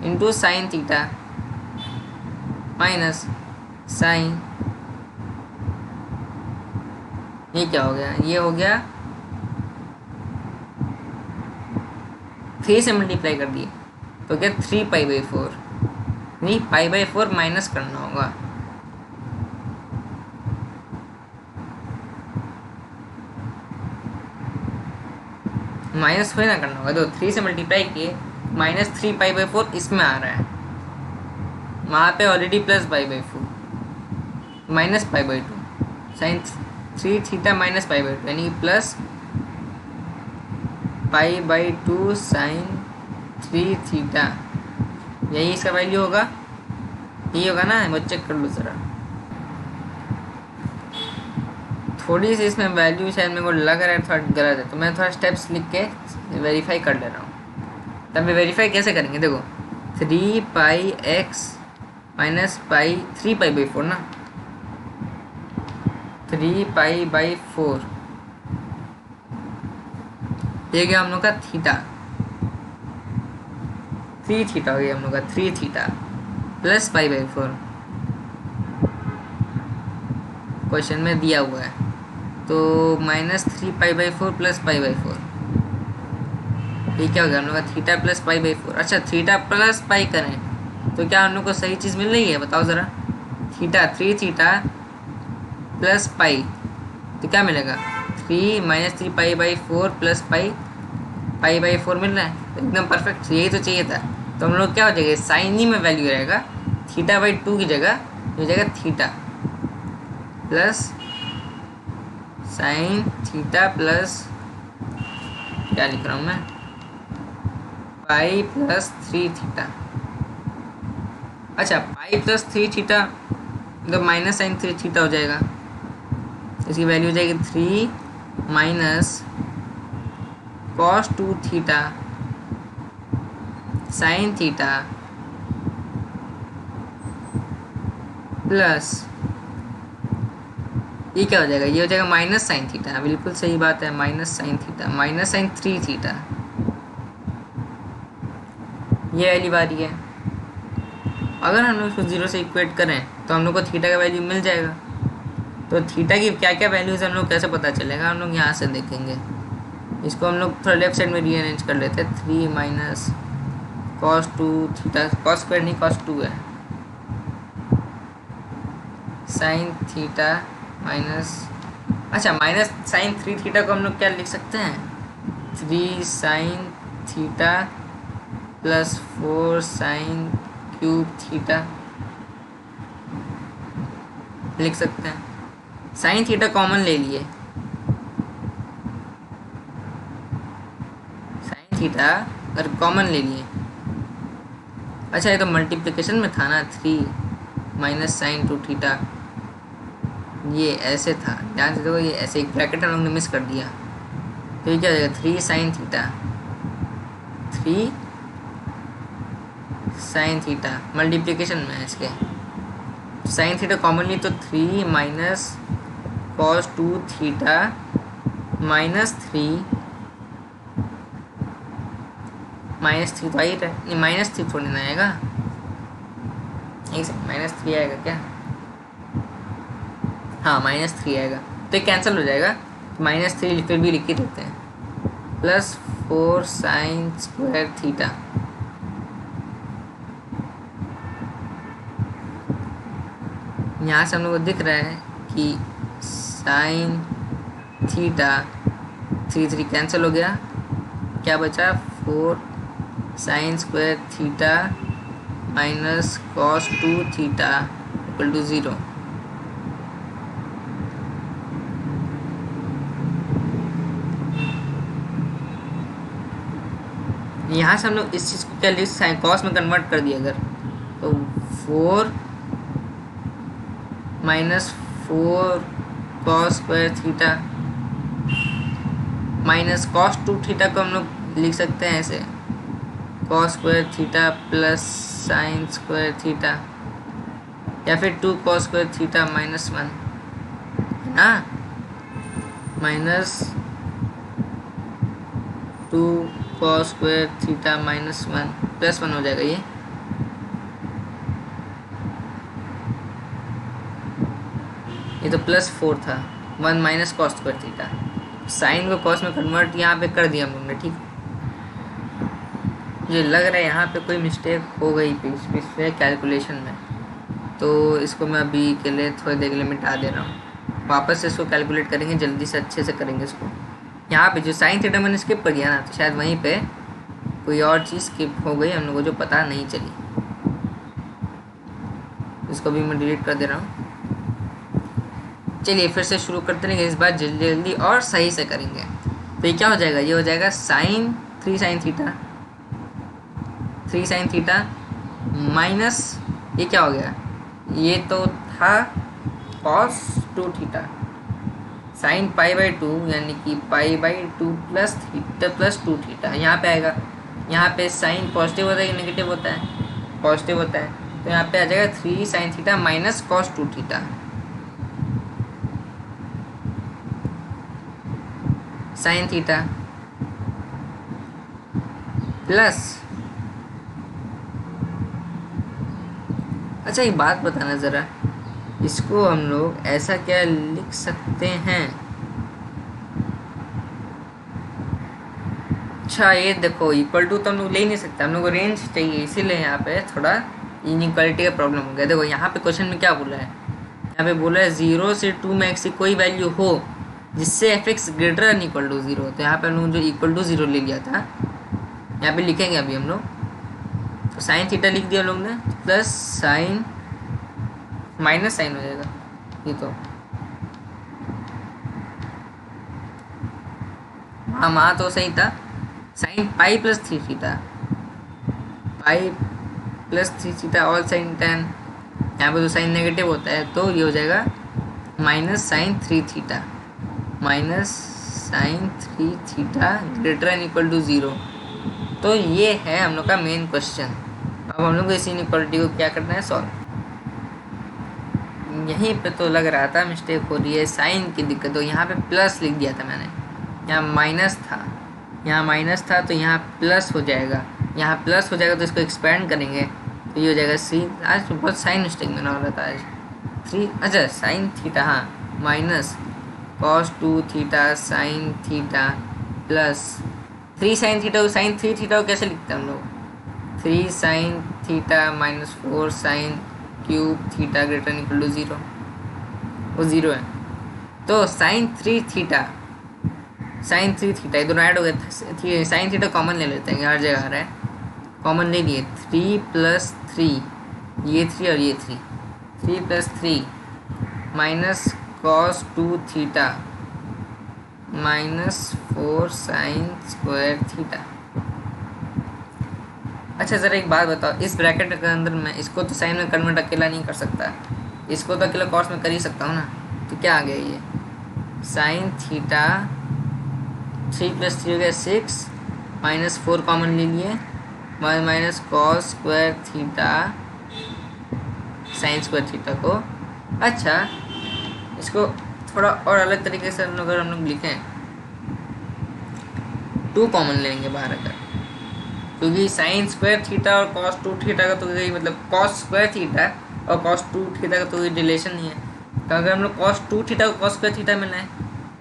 Into sine theta minus sine, ये क्या हो गया, ये हो गया 3 से मल्टीप्लाई कर दिए तो क्या 3π/4, नहीं π/4 माइनस करना होगा। माइनस थोड़ी ना करना होगा, तो 3 से मल्टीप्लाई किए माइनस 3π/4 इसमें आ रहा है, वहाँ पे already plus π/4 minus π/2 sine 3 theta minus π/2 यानी प्लस π/2 साइन 3 थीटा, यही इसका वैल्यू होगा, यही होगा ना। मैं चेक कर लो ज़रा, थोड़ी सी इसमें वैल्यू शायद मेरे को लग रहा है थोड़ा गलत है, तो मैं थोड़ा स्टेप्स लिख के वेरीफाई कर ले रहा हूँ। तब वेरीफाई कैसे करेंगे, देखो 3πx माइनस 3π/4 ना, 3π/4 ये गया हम लोग का थीटा, 3 थीटा हो गया हम लोग का, 3 थीटा प्लस π/4 क्वेश्चन में दिया हुआ है, तो माइनस 3π/4 प्लस π/4, ये क्या हो गया हम लोग का थीटा प्लस π/4। अच्छा थीटा प्लस पाई करें तो क्या हम लोग को सही चीज़ मिल रही है, बताओ ज़रा। थीटा 3 थीटा प्लस पाई तो क्या मिलेगा, 3 माइनस 3π/4 प्लस π/4 मिल रहा है, एकदम परफेक्ट, यही तो चाहिए था। तो हम लोग क्या हो जाएगा, साइन ही में वैल्यू रहेगा, θ/2 की जगह हो जाएगा theta plus sign theta plus क्या लिख रहा हूँ मैं, पाई प्लस 3 थीटा। अच्छा पाई प्लस 3 थीटा मतलब माइनस साइन 3 थीटा हो जाएगा, इसकी वैल्यू हो जाएगी 3 minus cos 2 theta sine theta plus ये क्या हो जाएगा, ये हो जाएगा माइनस साइन थीटा, बिल्कुल सही बात है, minus sine theta minus sine 3 theta, ये वाली बारी है। अगर हम लोग इसको 0 से इक्वेट करें तो हम लोग को थीटा का वैल्यू मिल जाएगा। तो थीटा की क्या क्या वैल्यूज़ हम लोग कैसे पता चलेगा, हम लोग यहाँ से देखेंगे। इसको हम लोग थोड़ा लेफ्ट साइड में रीअरेंज कर लेते हैं, 3 minus cos 2 theta, cos square नहीं कॉस 2 है, साइन थीटा माइनस, अच्छा माइनस साइन 3 थीटा को हम लोग क्या लिख सकते हैं, 3 sine theta plus 4 sine cube theta लिख सकते हैं। साइन थीटा कॉमन ले लिए, साइन थीटा अगर कॉमन ले लिए, अच्छा ये तो मल्टीप्लिकेशन में था ना, 3 माइनस साइन 2 थीटा, ये ऐसे था, ध्यान से देखो, ये ऐसे एक ब्रैकेट हम लोग ने मिस कर दिया, तो ये क्या हो जाएगा 3 sine theta, 3 sine theta multiplication में है इसके, साइन थीटा कॉमनली तो 3 माइनस कॉस 2 थीटा माइनस 3 तो आई रहा है, नहीं माइनस 3 थोड़ी ना आएगा, एक सेकंड माइनस 3 आएगा क्या, हाँ माइनस 3 आएगा, तो ये कैंसिल हो जाएगा, माइनस 3 फिर भी लिख ही देते हैं, प्लस 4 साइन स्क्वायर थीटा, यहाँ से हम लोग को दिख रहा है कि साइन थीटा 3 कैंसिल हो गया, क्या बचा 4 sine square theta minus cos 2 theta equal to 0। यहाँ से हम लोग इस चीज़ को क्या लिख साइन कॉस में कन्वर्ट कर दिया अगर, तो 4 minus 4 cos square theta minus cos 2 theta को हम लोग लिख सकते हैं ऐसे, cos square theta plus sign square theta, या फिर 2 कॉस स्क्वायर थीटा माइनस 1 है ना, minus 2 cos square theta minus 1 plus 1 हो जाएगा ये तो प्लस 4 था, 1 minus cos square theta, sine को कॉस में कन्वर्ट यहाँ पे कर दिया हम लोग ने। ठीक, मुझे लग रहा है यहाँ पे कोई मिस्टेक हो गई पिछले कैलकुलेशन में, तो इसको मैं अभी के लिए थोड़ी देर के लिए मिटा दे रहा हूँ। वापस से इसको कैलकुलेट करेंगे, जल्दी से अच्छे से करेंगे इसको। यहाँ पे जो साइन थीटा मैंने स्किप कर दिया ना, तो शायद वहीं पे कोई और चीज़ स्किप हो गई हम लोग को जो पता नहीं चली। इसको भी मैं डिलीट कर दे रहा हूँ। चलिए फिर से शुरू करते रहेंगे, इस बार जल्दी जल्दी और सही से करेंगे। तो ये क्या हो जाएगा, ये हो जाएगा साइन 3 साइन थीटा माइनस ये क्या हो गया, ये तो था कॉस 2 थीटा साइन पाई/2 यानी कि पाई/2 प्लस थीटा प्लस 2 थीटा यहाँ पे आएगा। यहाँ पे साइन पॉजिटिव होता है कि नेगेटिव होता है, पॉजिटिव होता है, तो यहाँ पे आ जाएगा 3 sine theta minus cos 2 theta sine theta plus, अच्छा एक बात बताना ज़रा, इसको हम लोग ऐसा क्या लिख सकते हैं, अच्छा ये देखो इक्वल टू तो हम लोग ले नहीं सकते, हम लोग को रेंज चाहिए, इसीलिए यहाँ पे थोड़ा इनइक्वालिटी का प्रॉब्लम हो गया। देखो यहाँ पे क्वेश्चन में क्या बोला है, यहाँ पे बोला है 0 से 2 में x की कोई वैल्यू हो जिससे f(x) greater and equal to 0, तो यहाँ पे हम लोग जो इक्वल टू 0 ले लिया था, यहाँ पे लिखेंगे अभी हम लोग, तो साइन थीटा लिख दिया हम लोग ने, प्लस साइन माइनस साइन हो जाएगा, ये तो हाँ तो सही था, sine pi plus 3 theta pi plus 3 theta all sine tan, यहाँ पे तो साइन नेगेटिव होता है, तो ये हो जाएगा minus sine 3 theta minus sine 3 theta greater and equal to 0। तो ये है हम लोग का मेन क्वेश्चन। अब हम लोग को इस इनइक्वालिटी को क्या करना है, सॉल्व। यहीं पे तो लग रहा था मिस्टेक हो रही है, साइन की दिक्कत, तो यहाँ पे प्लस लिख दिया था मैंने, यहाँ माइनस था, यहाँ माइनस था तो यहाँ प्लस हो जाएगा, यहाँ प्लस हो जाएगा तो इसको एक्सपेंड करेंगे तो ये हो जाएगा सी। आज तो बहुत साइन मिस्टेक में हो रहा था आज 3, अच्छा साइन थीटा हाँ minus cos 2 theta sine theta plus 3 sine theta को साइन 3 थीटा को कैसे लिखते हैं हम लोग, 3 sine theta minus 4 sine cube theta greater and equal to 0, वो 0 है, तो साइन 3 थीटा ये दोनों ऐड हो गए, साइन थीटा कॉमन ले लेते हैं, हर जगह आ रहा है, कॉमन ले लिए, 3 प्लस 3 ये 3 और ये 3 plus 3 minus cos 2 theta minus 4 sine square theta. अच्छा ज़रा एक बात बताओ, इस ब्रैकेट के अंदर मैं इसको तो साइन में कन्वर्ट अकेला नहीं कर सकता, इसको तो अकेला कॉस में कर ही सकता हूँ ना, तो क्या आ गया ये साइन थीटा 3 प्लस 3 हो गया 6 माइनस 4 कॉमन ले लिए minus cos square theta sign square theta को। अच्छा इसको थोड़ा और अलग तरीके से अगर हम लोग लिखें, 2 कॉमन लेंगे बाहर अगर, क्योंकि साइन स्क्वायर थीटा और कॉस 2 थीटा का तो कोई मतलब कॉस स्क्वायर थीटा और कॉस 2 थीटा का तो कोई रिलेशन नहीं है, तो अगर हम लोग कॉस 2 थीटा को कॉस स्क्वायर थीटा में लाएं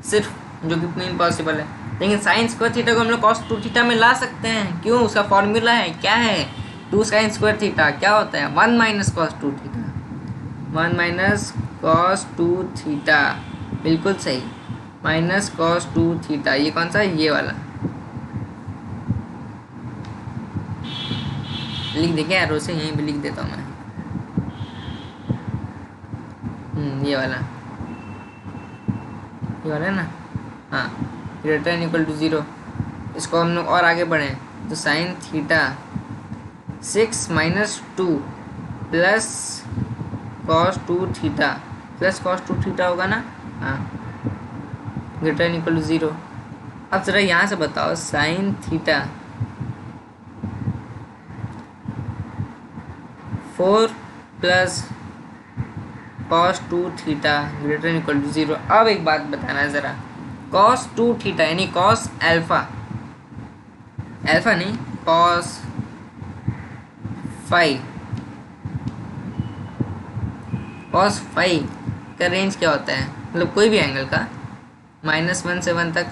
सिर्फ, जो कि इम्पॉसिबल है, लेकिन साइन स्क्वायर थीटा को हम लोग कॉस 2 थीटा में ला सकते हैं, क्यों, उसका फॉर्मूला है, क्या है, 2 साइन स्क्वायर थीटा क्या होता है 1 minus cos 2 theta, 1 minus cos 2 theta, बिल्कुल सही, माइनस कॉस 2 थीटा, ये कौन सा है, ये वाला लिख देंगे एरो से, यहीं भी लिख देता हूँ मैं, ये वाला है ना, हाँ ग्रेटर एन इक्वल टू 0। इसको हम लोग और आगे बढ़ें, तो sine theta 6 minus 2 plus cos 2 theta plus cos 2 theta होगा ना, हाँ, ग्रेटर देन इक्वल टू 0। अब जरा यहाँ से बताओ sine theta 4 plus cos 2 theta greater than equal to 0। अब एक बात बताना ज़रा, कॉस 2 थीटा यानी कॉस अल्फा, अल्फा नहीं कॉस 5, कॉस 5 का रेंज क्या होता है, मतलब कोई भी एंगल का -1 से 1 तक।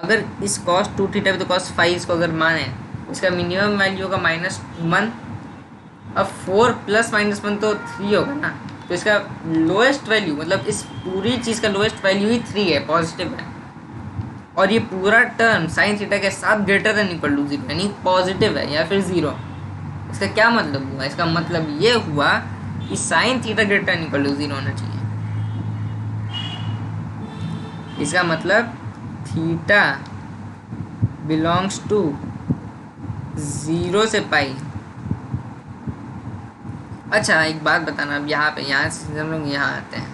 अगर इस कॉस 2 थीटा भी तो कॉस 5 इसको अगर माने, इसका मिनिमम वैल्यू होगा -1। अब 4 प्लस -1 तो 3 होगा ना, तो इसका लोएस्ट वैल्यू, मतलब इस पूरी चीज़ का लोएस्ट वैल्यू ही 3 है, पॉजिटिव है। और ये पूरा टर्म साइन थीटा के साथ ग्रेटर देन इक्वल टू 0 यानी पॉजिटिव है या फिर 0। इसका क्या मतलब हुआ, इसका मतलब ये हुआ कि sine theta greater than equal to 0 होना चाहिए। इसका मतलब थीटा बिलोंग्स टू 0 से पाई। अच्छा एक बात बताना, अब यहाँ से हम लोग यहाँ आते हैं,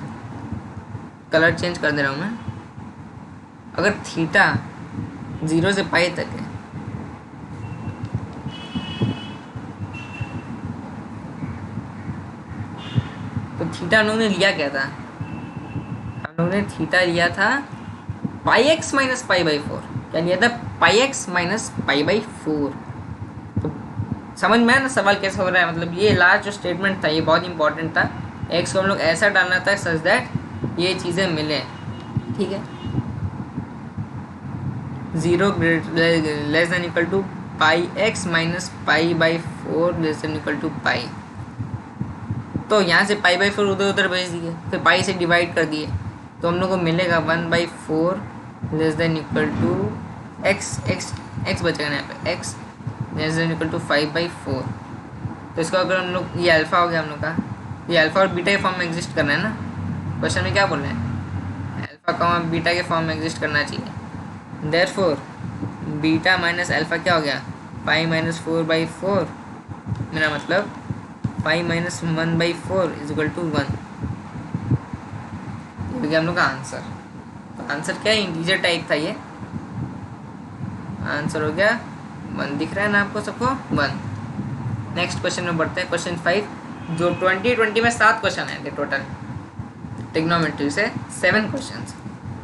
कलर चेंज कर दे रहा हूँ मैं। अगर थीटा 0 से पाई तक है तो थीटा हम लोग ने लिया क्या था, हम लोग ने थीटा लिया था πx माइनस π/4। क्या लिया था, πx माइनस π/4। तो समझ में आया ना सवाल कैसे हो रहा है, मतलब ये लास्ट जो स्टेटमेंट था ये बहुत इंपॉर्टेंट था। x को हम लोग ऐसा डालना था सच दैट ये चीज़ें मिले, ठीक है। 0 less than equal to πx minus π/4 less than equal to pi. तो यहाँ से π/4 उधर उधर भेज दिए, फिर पाई से डिवाइड कर दिए, तो हम लोग को मिलेगा 1/4 less than equal to x बचेगा ना यहाँ पे, x less than equal to 5/4। तो इसका अगर हम लोग, ये अल्फ़ा हो गया हम लोग का, ये अल्फ़ा और बीटा के फॉर्म में एग्जिस्ट करना है ना, क्वेश्चन में क्या बोल रहे हैं, अल्फ़ा का बीटा के फॉर्म में एग्जिस्ट करना चाहिए। देयरफॉर बीटा माइनस अल्फ़ा क्या हो गया, 5 - 4/4, मेरा मतलब 5 - 1/4 इज इक्वल टू 1। ये हो गया हम लोग का आंसर। तो आंसर क्या है, इंटीजर टाइप था ये, आंसर हो गया 1। दिख रहा है ना आपको सबको, 1। नेक्स्ट क्वेश्चन में बढ़ते हैं, क्वेश्चन 5। जो 2020 में 7 क्वेश्चन आए थे टोटल, ट्रिग्नोमेट्री से 7 क्वेश्चन।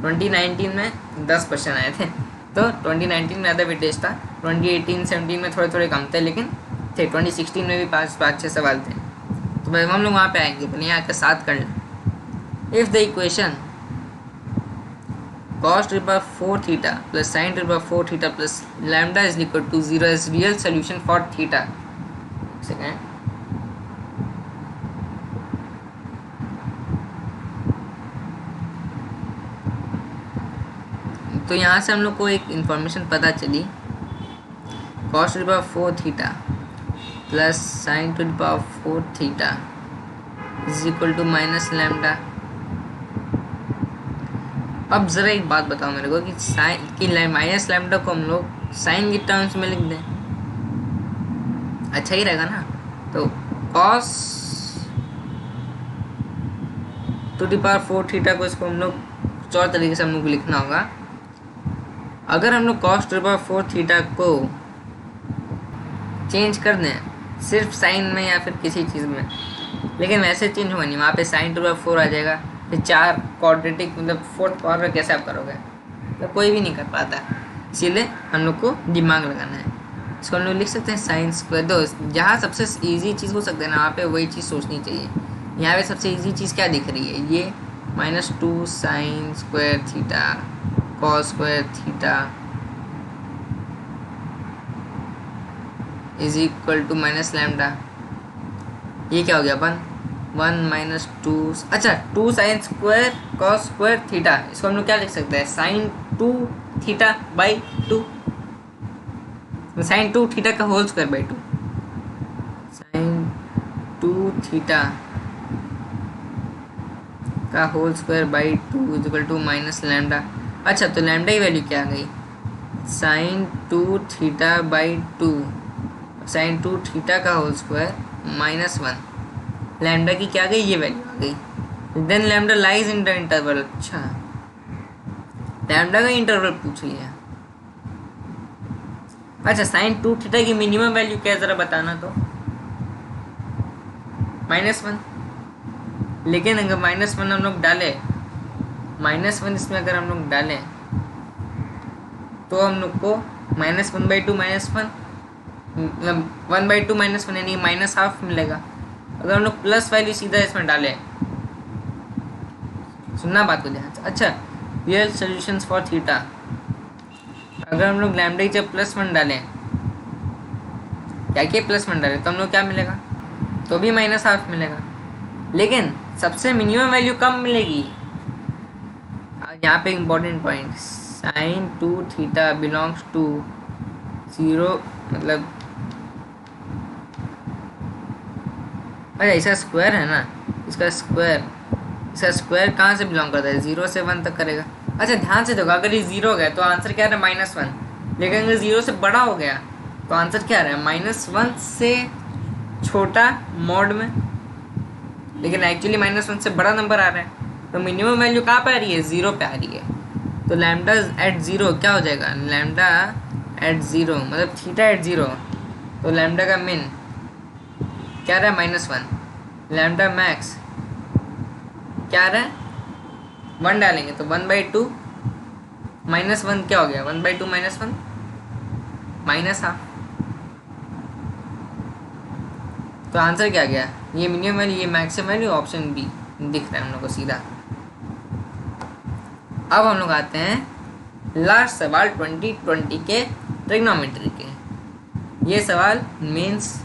2019 में 10 क्वेश्चन आए थे, तो 2019 में ज़्यादा वेटेज था, 2018-17 में थोड़े थोड़े कम थे लेकिन थे, 2016 में भी 5-6 सवाल थे। तो भाई हम लोग वहाँ पे आएंगे, पहले यहाँ के 7 कर लें। If the equation cos 4 theta plus sin 4 theta plus lambda is equal to 0 is real solution for theta। Second, तो यहाँ से हम लोग को एक इंफॉर्मेशन पता चली, cos 4 theta plus sin 4 theta is equal to minus lambda. अब ज़रा एक बात बताओ मेरे को कि साइन की माइनस लैम्डा को हम लोग साइन की टर्म्स में लिख दें, अच्छा ही रहेगा ना। तो cos 4 थीटा को इसको हम लोग कुछ और तरीके से हम लोग को लिखना होगा। अगर हम लोग cos 4 थीटा को चेंज कर दें सिर्फ साइन में या फिर किसी चीज़ में, लेकिन वैसे चेंज होगा नहीं, वहाँ पे sin 4 आ जाएगा, फिर 4 क्वाड्रेटिक मतलब 4th पावर में कैसे आप करोगे, तो कोई भी नहीं कर पाता। इसीलिए हम लोग को दिमाग लगाना है। इसको हम लोग लिख सकते हैं साइन स्क्वायर। दोस्त जहाँ सबसे इजी चीज़ हो सकता है ना, वहाँ पे वही चीज़ सोचनी चाहिए। यहाँ पे सबसे इजी चीज़ क्या दिख रही है, ये -2 sine square theta cos square theta is equal to minus lambda. ये क्या हो गया अपन 1 - 2, अच्छा 2 sine square cos square theta, इसको हम लोग क्या लिख सकते हैं, sine 2 theta by 2, sine 2 theta का whole square by 2, sine 2 theta का whole square by 2 is equal to minus lambda. अच्छा तो लैम्डा की वैल्यू क्या आ गई, साइन 2θ/2 साइन 2θ का होल स्क्वायर -1 लैम्डा की क्या गई, ये वैल्यू आ गई। Then lambda lies in the interval. अच्छा, लैम्डा का इंटरवल पूछ लिया। अच्छा, साइन 2θ की मिनिमम वैल्यू क्या है ज़रा बताना तो। -1। लेकिन अगर -1 हम लोग डालें, -1 इसमें अगर हम लोग डालें तो हम लोग को -1/2 -1 मतलब 1/2 -1 यानी -½ मिलेगा। अगर हम लोग प्लस वैल्यू सीधा इसमें डालें, सुनना बात को ध्यान से। अच्छा, रियल सोल्यूशंस फॉर थीटा, अगर हम लोग लैम्डा की जब +1 डालें, क्या +1 डालें तो हम लोग क्या मिलेगा, तो भी -½ मिलेगा। लेकिन सबसे मिनिमम वैल्यू कम मिलेगी। यहाँ पे important point, sine 2θ belongs to 0 मतलब अच्छा इसका स्क्वायर है ना, इसका स्क्वायर कहाँ से बिलोंग करता है, 0 से 1 तक करेगा। अच्छा ध्यान से देखो, अगर ये 0 हो गया तो आंसर क्या आ रहा है, -1। लेकिन अगर 0 से बड़ा हो गया तो आंसर क्या आ रहा है, -1 से छोटा मॉड में। लेकिन एक्चुअली -1 से बड़ा नंबर आ रहा है, तो मिनिमम वैल्यू कहाँ पे आ रही है, 0 पे आ रही है। तो लैम्डा एट 0 क्या हो जाएगा, लैम्डा एट 0 मतलब थीटा एट 0, तो लैम्डा का मिन क्या रहा है, -1। लैम्डा मैक्स क्या रहा है, 1 डालेंगे तो 1/2 -1 क्या हो गया, 1/2 -1 -½ तो आंसर क्या गया, ये मिनिमम वैल्यू, ये मैक्सिमम वैल्यू, ऑप्शन बी दिख रहा है हम लोग को सीधा। अब हम लोग आते हैं लास्ट सवाल 2020 के ट्रिग्नोमेट्री के। ये सवाल मेंस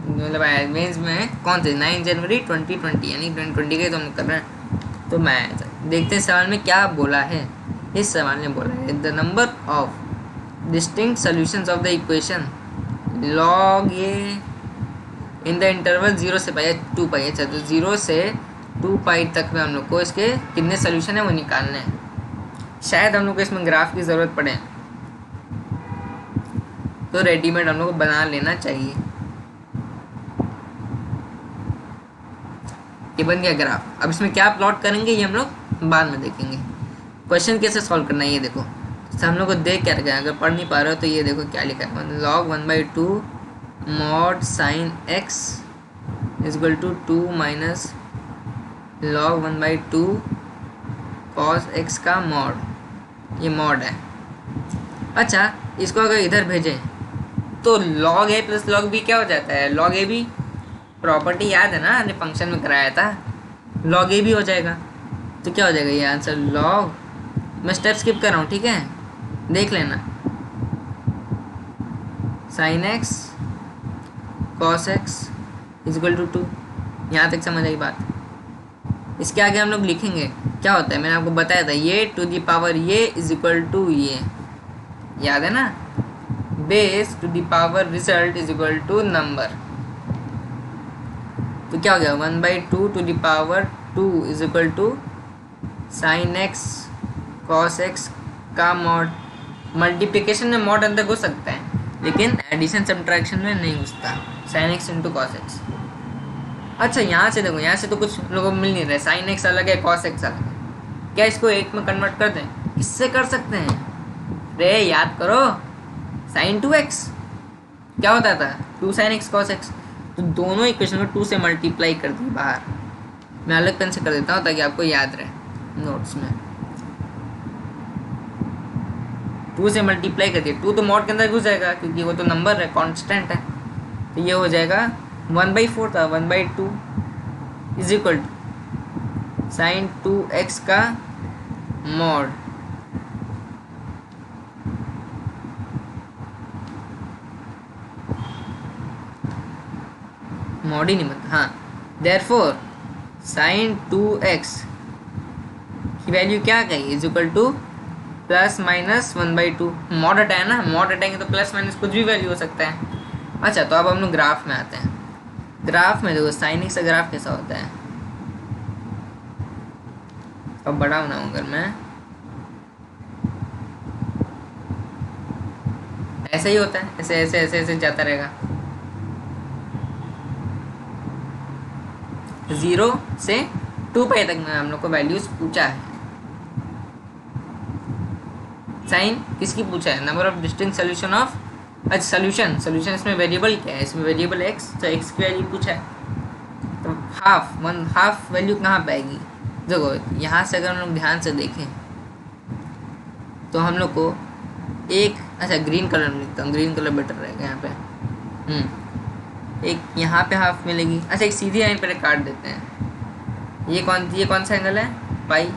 मतलब मेंस में कौन से 9 जनवरी 2020 यानी 2020 के तो हम कर रहे हैं। तो मैं देखते हैं सवाल में क्या बोला है। इस सवाल ने बोला है the number of distinct solutions of the equation log A in the interval 0 से पाई 2 पाई। अच्छा, तो 0 से 2 पाई तक में हम लोग को इसके कितने सोल्यूशन है वो निकालने हैं। शायद हम लोग को इसमें ग्राफ की ज़रूरत पड़े तो रेडीमेड हम लोग को बना लेना चाहिए। ये बन गया ग्राफ। अब इसमें क्या प्लॉट करेंगे ये हम लोग बाद में देखेंगे। क्वेश्चन कैसे सॉल्व करना है ये देखो, तो हम लोग को देख क्या रखा है, अगर पढ़ नहीं पा रहे हो तो ये देखो क्या लिखा है, log 1/2 mod sin x equal to 2 minus log 1/2 cos x का मॉड, ये मॉड है। अच्छा, इसको अगर इधर भेजें तो log a plus log b क्या हो जाता है, log a b प्रॉपर्टी याद है ना, हमने फंक्शन में कराया था, log a भी हो जाएगा। तो क्या हो जाएगा ये आंसर, log, मैं स्टेप स्किप कर रहा हूँ ठीक है, देख लेना, sin x cos x equal to 2। यहाँ तक समझ आई बात। इसके आगे हम लोग लिखेंगे क्या होता है, मैंने आपको बताया था, ये टू द पावर ये इज इक्वल टू ये, याद है ना, base to the power result is equal to number. तो क्या हो गया, 1/2 to the power 2 is equal to sine X cos X का मॉड। मल्टीप्लिकेशन में मॉड अंदर घुस सकता है लेकिन एडिशन सब्ट्रैक्शन में नहीं घुसता, sine x into cos x. अच्छा यहाँ से देखो, यहाँ से तो कुछ लोगों को मिल नहीं रहा है, साइन एक्स अलग है कॉस एक्स अलग है, क्या इसको एक में कन्वर्ट कर दें, इससे कर सकते हैं। रे याद करो, साइन 2x क्या होता था, 2 साइन एक्स कॉस एक्स, तो दोनों इक्वेशन को 2 से मल्टीप्लाई कर दी बाहर। मैं अलग पेन से कर देता हूँ ताकि आपको याद रहे नोट्स में। 2 से मल्टीप्लाई कर दिया, 2 तो मॉड के अंदर घुस जाएगा क्योंकि वो तो नंबर है, कांस्टेंट है, तो ये हो जाएगा 1/4 था, 1/2 is equal to sign 2x का मॉड। मॉड ही नहीं बनता, हाँ, देयरफॉर साइन 2x की वैल्यू क्या कही, is equal two plus minus 1/2। Mod हटाए ना, मॉड हटाएंगे तो प्लस माइनस कुछ भी वैल्यू हो सकता है। अच्छा, तो अब हम लोग ग्राफ में आते हैं। ग्राफ में देखो साइन एक्स का ग्राफ कैसा होता है, अब बड़ा बनाऊँ अगर मैं, ऐसे ही होता है, ऐसे ऐसे ऐसे ऐसे जाता रहेगा। 0 से 2 पाई तक में हम लोग को वैल्यूज पूछा है। साइन किसकी पूछा है? Number of distinct solution of, अच्छा सोल्यूशन इसमें वेरिएबल क्या है? इसमें वेरिएबल एक्स, तो एक्स की वैल्यू पूछा है। तो हाफ वैल्यू कहाँ पे आएगी? देखो यहाँ से अगर हम लोग ध्यान से देखें तो हम लोग को एक, अच्छा ग्रीन कलर में लिखता हूँ, ग्रीन कलर बेटर रहेगा यहाँ पे। एक यहाँ पे हाफ मिलेगी। अच्छा एक सीधी लाइन पर काट देते हैं। ये कौन सा एंगल है? पाई।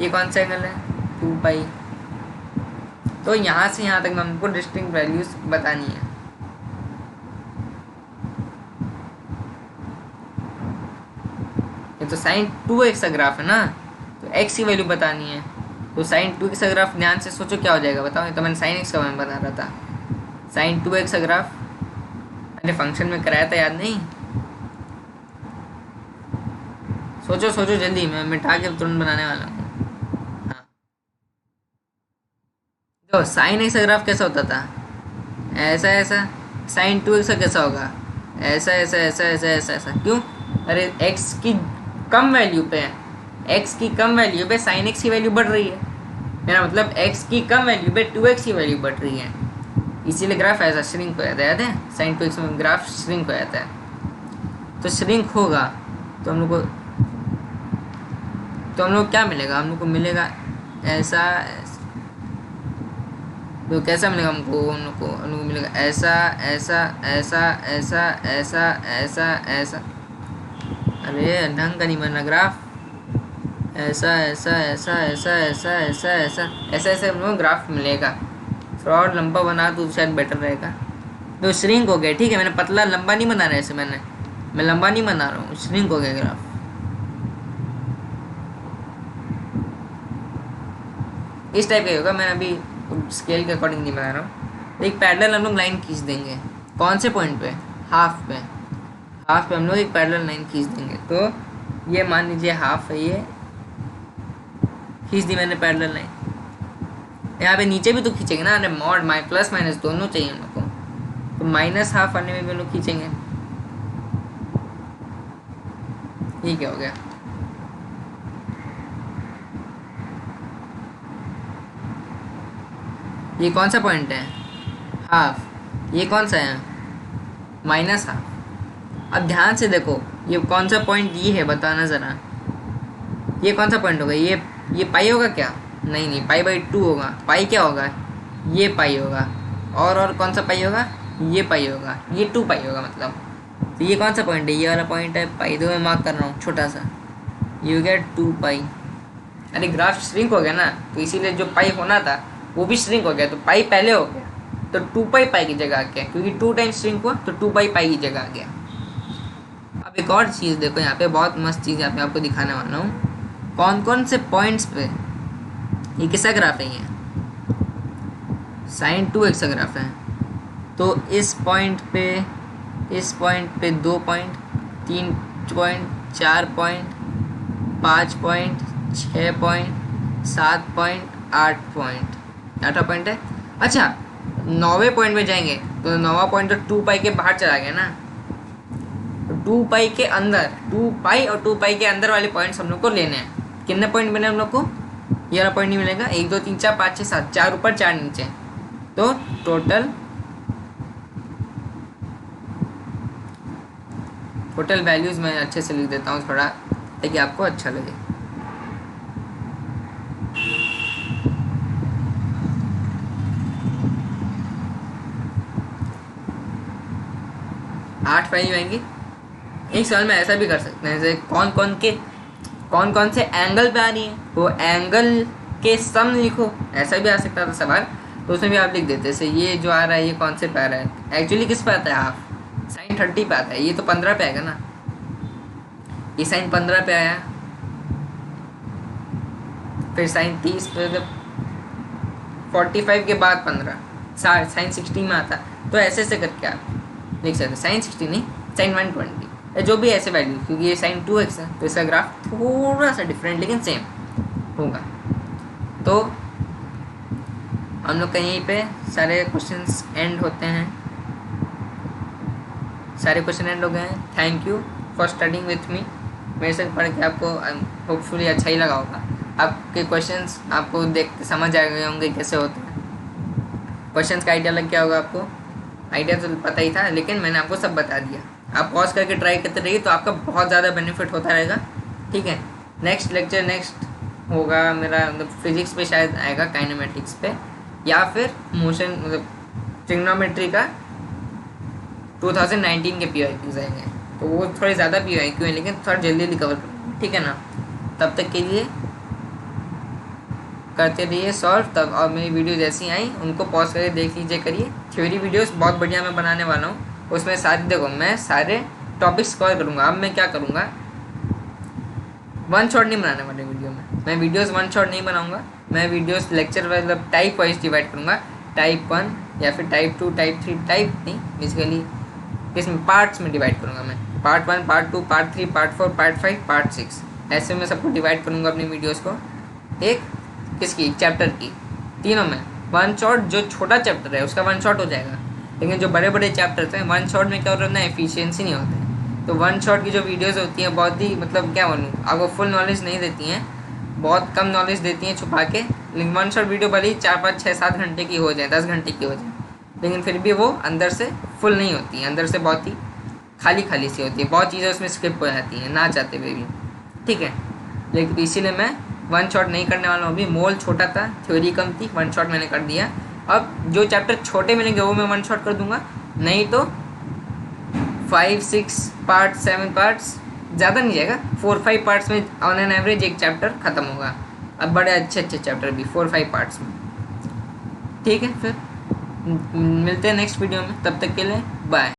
ये कौन सा एंगल है? 2 पाई। तो यहाँ से यहाँ तक हमको डिस्टिंक्ट वैल्यूज बतानी है। ये तो साइन 2x का ग्राफ है ना, तो x की वैल्यू बतानी है। तो साइन 2x का ग्राफ ध्यान से सोचो क्या हो जाएगा, बताओ। तो मैंने साइन x का मैं बता रहा था, साइन 2x का ग्राफ मैंने फंक्शन में कराया था, याद नहीं? सोचो जल्दी, मैं मिटा के तुरंत बनाने वाला हूँ। हाँ तो साइन x का ग्राफ कैसा होता था? ऐसा ऐसा। साइन 2x का कैसा होगा? ऐसा ऐसा ऐसा ऐसा ऐसा ऐसा। क्यों? अरे x की कम वैल्यू पे साइन x की वैल्यू बढ़ रही है। मेरा मतलब x की कम वैल्यू पे 2x की वैल्यू बढ़ रही है, इसीलिए ग्राफ ऐसा श्रिंक हो जाता है। याद है? साइन 2x में ग्राफ श्रिंक हो जाता है। तो श्रिंक होगा तो हम लोग क्या मिलेगा? हम लोग को मिलेगा ऐसा। तो कैसा मिलेगा हमको? हम लोग को मिलेगा ऐसा ऐसा ऐसा ऐसा ऐसा ऐसा ऐसा। अरे ढंग का नहीं बना ग्राफ। ऐसा ऐसा ऐसा ऐसा ऐसा ऐसा ऐसा ऐसा ऐसा हम लोग ग्राफ मिलेगा। थोड़ा और लंबा बना तो शायद बेटर रहेगा। तो श्रिंक हो गया, ठीक है। मैंने पतला लंबा नहीं बना रहा है, ऐसे मैं लंबा नहीं बना रहा हूँ, श्रिंक हो गया ग्राफ। इस टाइप का होगा। मैं अभी स्केल के अकॉर्डिंग नहीं बना रहा हूँ। एक पैरेलल हम लोग लाइन खींच देंगे। कौन से पॉइंट पे? हाफ पे हम लोग एक पैरेलल लाइन खींच देंगे। तो ये मान लीजिए हाफ है, ये खींच दी मैंने पैरेलल लाइन। यहाँ पे नीचे भी तो खींचेंगे ना, अरे मॉड प्लस माइनस दोनों चाहिए हम लोग को, तो माइनस हाफ आने में भी हम लोग खींचेंगे। ये क्या हो गया? ये कौन सा पॉइंट है? हाफ। ये कौन सा है? Minus half. अब ध्यान से देखो, ये कौन सा पॉइंट ये है, बताना ज़रा। ये कौन सा पॉइंट होगा? ये पाई होगा क्या? नहीं, पाई/2 होगा। पाई क्या होगा? ये पाई होगा। और कौन सा पाई होगा? ये पाई होगा। ये 2 पाई होगा मतलब। तो ये कौन सा पॉइंट है? ये वाला पॉइंट है पाई। तो मैं मार्क कर रहा हूँ छोटा सा। ये हो गया 2 पाई। अरे ग्राफ श्रिंक हो गया ना, तो इसीलिए जो पाई होना था वो भी श्रिंक हो गया। तो पाई पहले हो गया, तो 2 पाई की जगह आ गया, क्योंकि 2 टाइम्स श्रिंक हुआ तो 2 पाई की जगह आ गया। अब एक और चीज़ देखो, यहाँ पे बहुत मस्त चीज़ यहाँ पे आपको दिखाने वाला हूँ। कौन से पॉइंट्स पे ये किसका ग्राफ है? ये साइन 2x का ग्राफ है। तो इस पॉइंट पे 2 point, 3 point, 4 point, 5 point, 6 point, 7 point, 8 point, 8 point है। अच्छा 9वें पॉइंट में जाएंगे तो 9वां पॉइंट तो 2 पाई के बाहर चला गया ना। तो 2 पाई के अंदर, 2 पाई और 2 पाई के अंदर वाले पॉइंट्स हम लोग को लेने हैं। कितने पॉइंट मिले हम लोग को? ये वाला पॉइंट नहीं मिलेगा। 1 2 3 4 5 6 7, 4 ऊपर 4 नीचे, तो टोटल वैल्यूज मैं अच्छे से लिख देता हूँ थोड़ा, ताकि आपको अच्छा लगे। आठ वैल्यू आएंगी। एक सवाल में ऐसा भी कर सकते हैं, जैसे कौन से एंगल पे आ रही है, वो एंगल के सम लिखो, ऐसा भी आ सकता था सवाल। तो उसमें भी आप लिख देते, जैसे ये जो आ रहा है ये कौन से पे आ रहा है? एक्चुअली किस पे आता है? हाफ। साइन 30 पे आता है, ये तो 15 पे आएगा ना। ये साइन 15 पे आया, फिर साइन 30 पे, 45 के बाद 15, साइन 16 में आता। तो ऐसे करके आप लिख सकते, साइन 60 नहीं, साइन 120, जो भी ऐसे वैल्यू, क्योंकि ये साइन 2x है तो इसका ग्राफ थोड़ा सा डिफरेंट लेकिन सेम होगा। तो हम लोग का यहीं पे सारे क्वेश्चंस एंड होते हैं, सारे क्वेश्चन एंड हो गए हैं। Thank you for studying with me. मेरे से पढ़ के आपको होपफुली अच्छा ही लगा होगा। आपके क्वेश्चंस आपको देख के समझ आ गए होंगे कैसे होते हैं, क्वेश्चंस का आइडिया लग गया होगा आपको। आइडिया तो पता ही था, लेकिन मैंने आपको सब बता दिया। आप पॉज करके ट्राई करते रहिए तो आपका बहुत ज़्यादा बेनिफिट होता रहेगा। ठीक है, नेक्स्ट लेक्चर नेक्स्ट होगा मेरा मतलब फिजिक्स पे शायद आएगा, काइनेमेटिक्स पे, या फिर मोशन मतलब ट्रिग्नोमेट्री का 2019 के PYQs आएंगे, तो वो थोड़े ज़्यादा PYQ हैं, लेकिन थोड़ा जल्दी रिकवर करूँगा। ठीक है ना, तब तक के लिए करते रहिए सॉल्व तब। और मेरी वीडियो जैसी आई उनको पॉज करके देख लीजिए करिए। थ्योरी वीडियोस बहुत बढ़िया मैं बनाने वाला हूँ, उसमें सारे देखो मैं सारे टॉपिक्स कवर करूँगा। अब मैं क्या करूँगा, वन शॉट नहीं बनाने वाले वीडियो में, मैं वीडियोस वन शॉट नहीं बनाऊँगा। मैं वीडियोस लेक्चर मतलब टाइप वाइज डिवाइड करूँगा, टाइप 1 या फिर टाइप 2 टाइप 3, टाइप नहीं बेसिकली इसमें पार्ट्स में डिवाइड करूँगा मैं, part 1 part 2 part 3 part 4 part 5 part 6, ऐसे मैं सबको डिवाइड करूँगा अपनी वीडियोज़ को। एक किसकी, चैप्टर की, तीनों में वन शॉट। जो छोटा चैप्टर है उसका वन शॉट हो जाएगा, लेकिन जो बड़े बड़े चैप्टर्स हैं वन शॉट में क्या होता है ना, एफिशिएंसी नहीं होता है। तो वन शॉट की जो वीडियोस होती हैं बहुत ही मतलब क्या बोलूँ, आपको फुल नॉलेज नहीं देती हैं, बहुत कम नॉलेज देती हैं छुपा के। लेकिन वन शॉट वीडियो भले ही 4 5 6 7 घंटे की हो जाए, 10 घंटे की हो जाए, लेकिन फिर भी वो अंदर से फुल नहीं होती हैं, अंदर से बहुत ही खाली खाली सी होती है, बहुत चीज़ें उसमें स्किप हो जाती हैं ना चाहते हुए भी। ठीक है, लेकिन इसीलिए मैं वन शॉट नहीं करने वाला हूँ। अभी मोल छोटा था, थ्योरी कम थी, वन शॉट मैंने कर दिया। अब जो चैप्टर छोटे मिलेंगे वो मैं वन शॉट कर दूंगा, नहीं तो 5 6 पार्ट 7 पार्ट्स, ज़्यादा नहीं जाएगा, 4 5 पार्ट्स में ऑन एन एवरेज एक चैप्टर ख़त्म होगा। अब बड़े अच्छे अच्छे चैप्टर भी 4 5 पार्ट्स में। ठीक है, फिर मिलते हैं नेक्स्ट वीडियो में, तब तक के लिए बाय।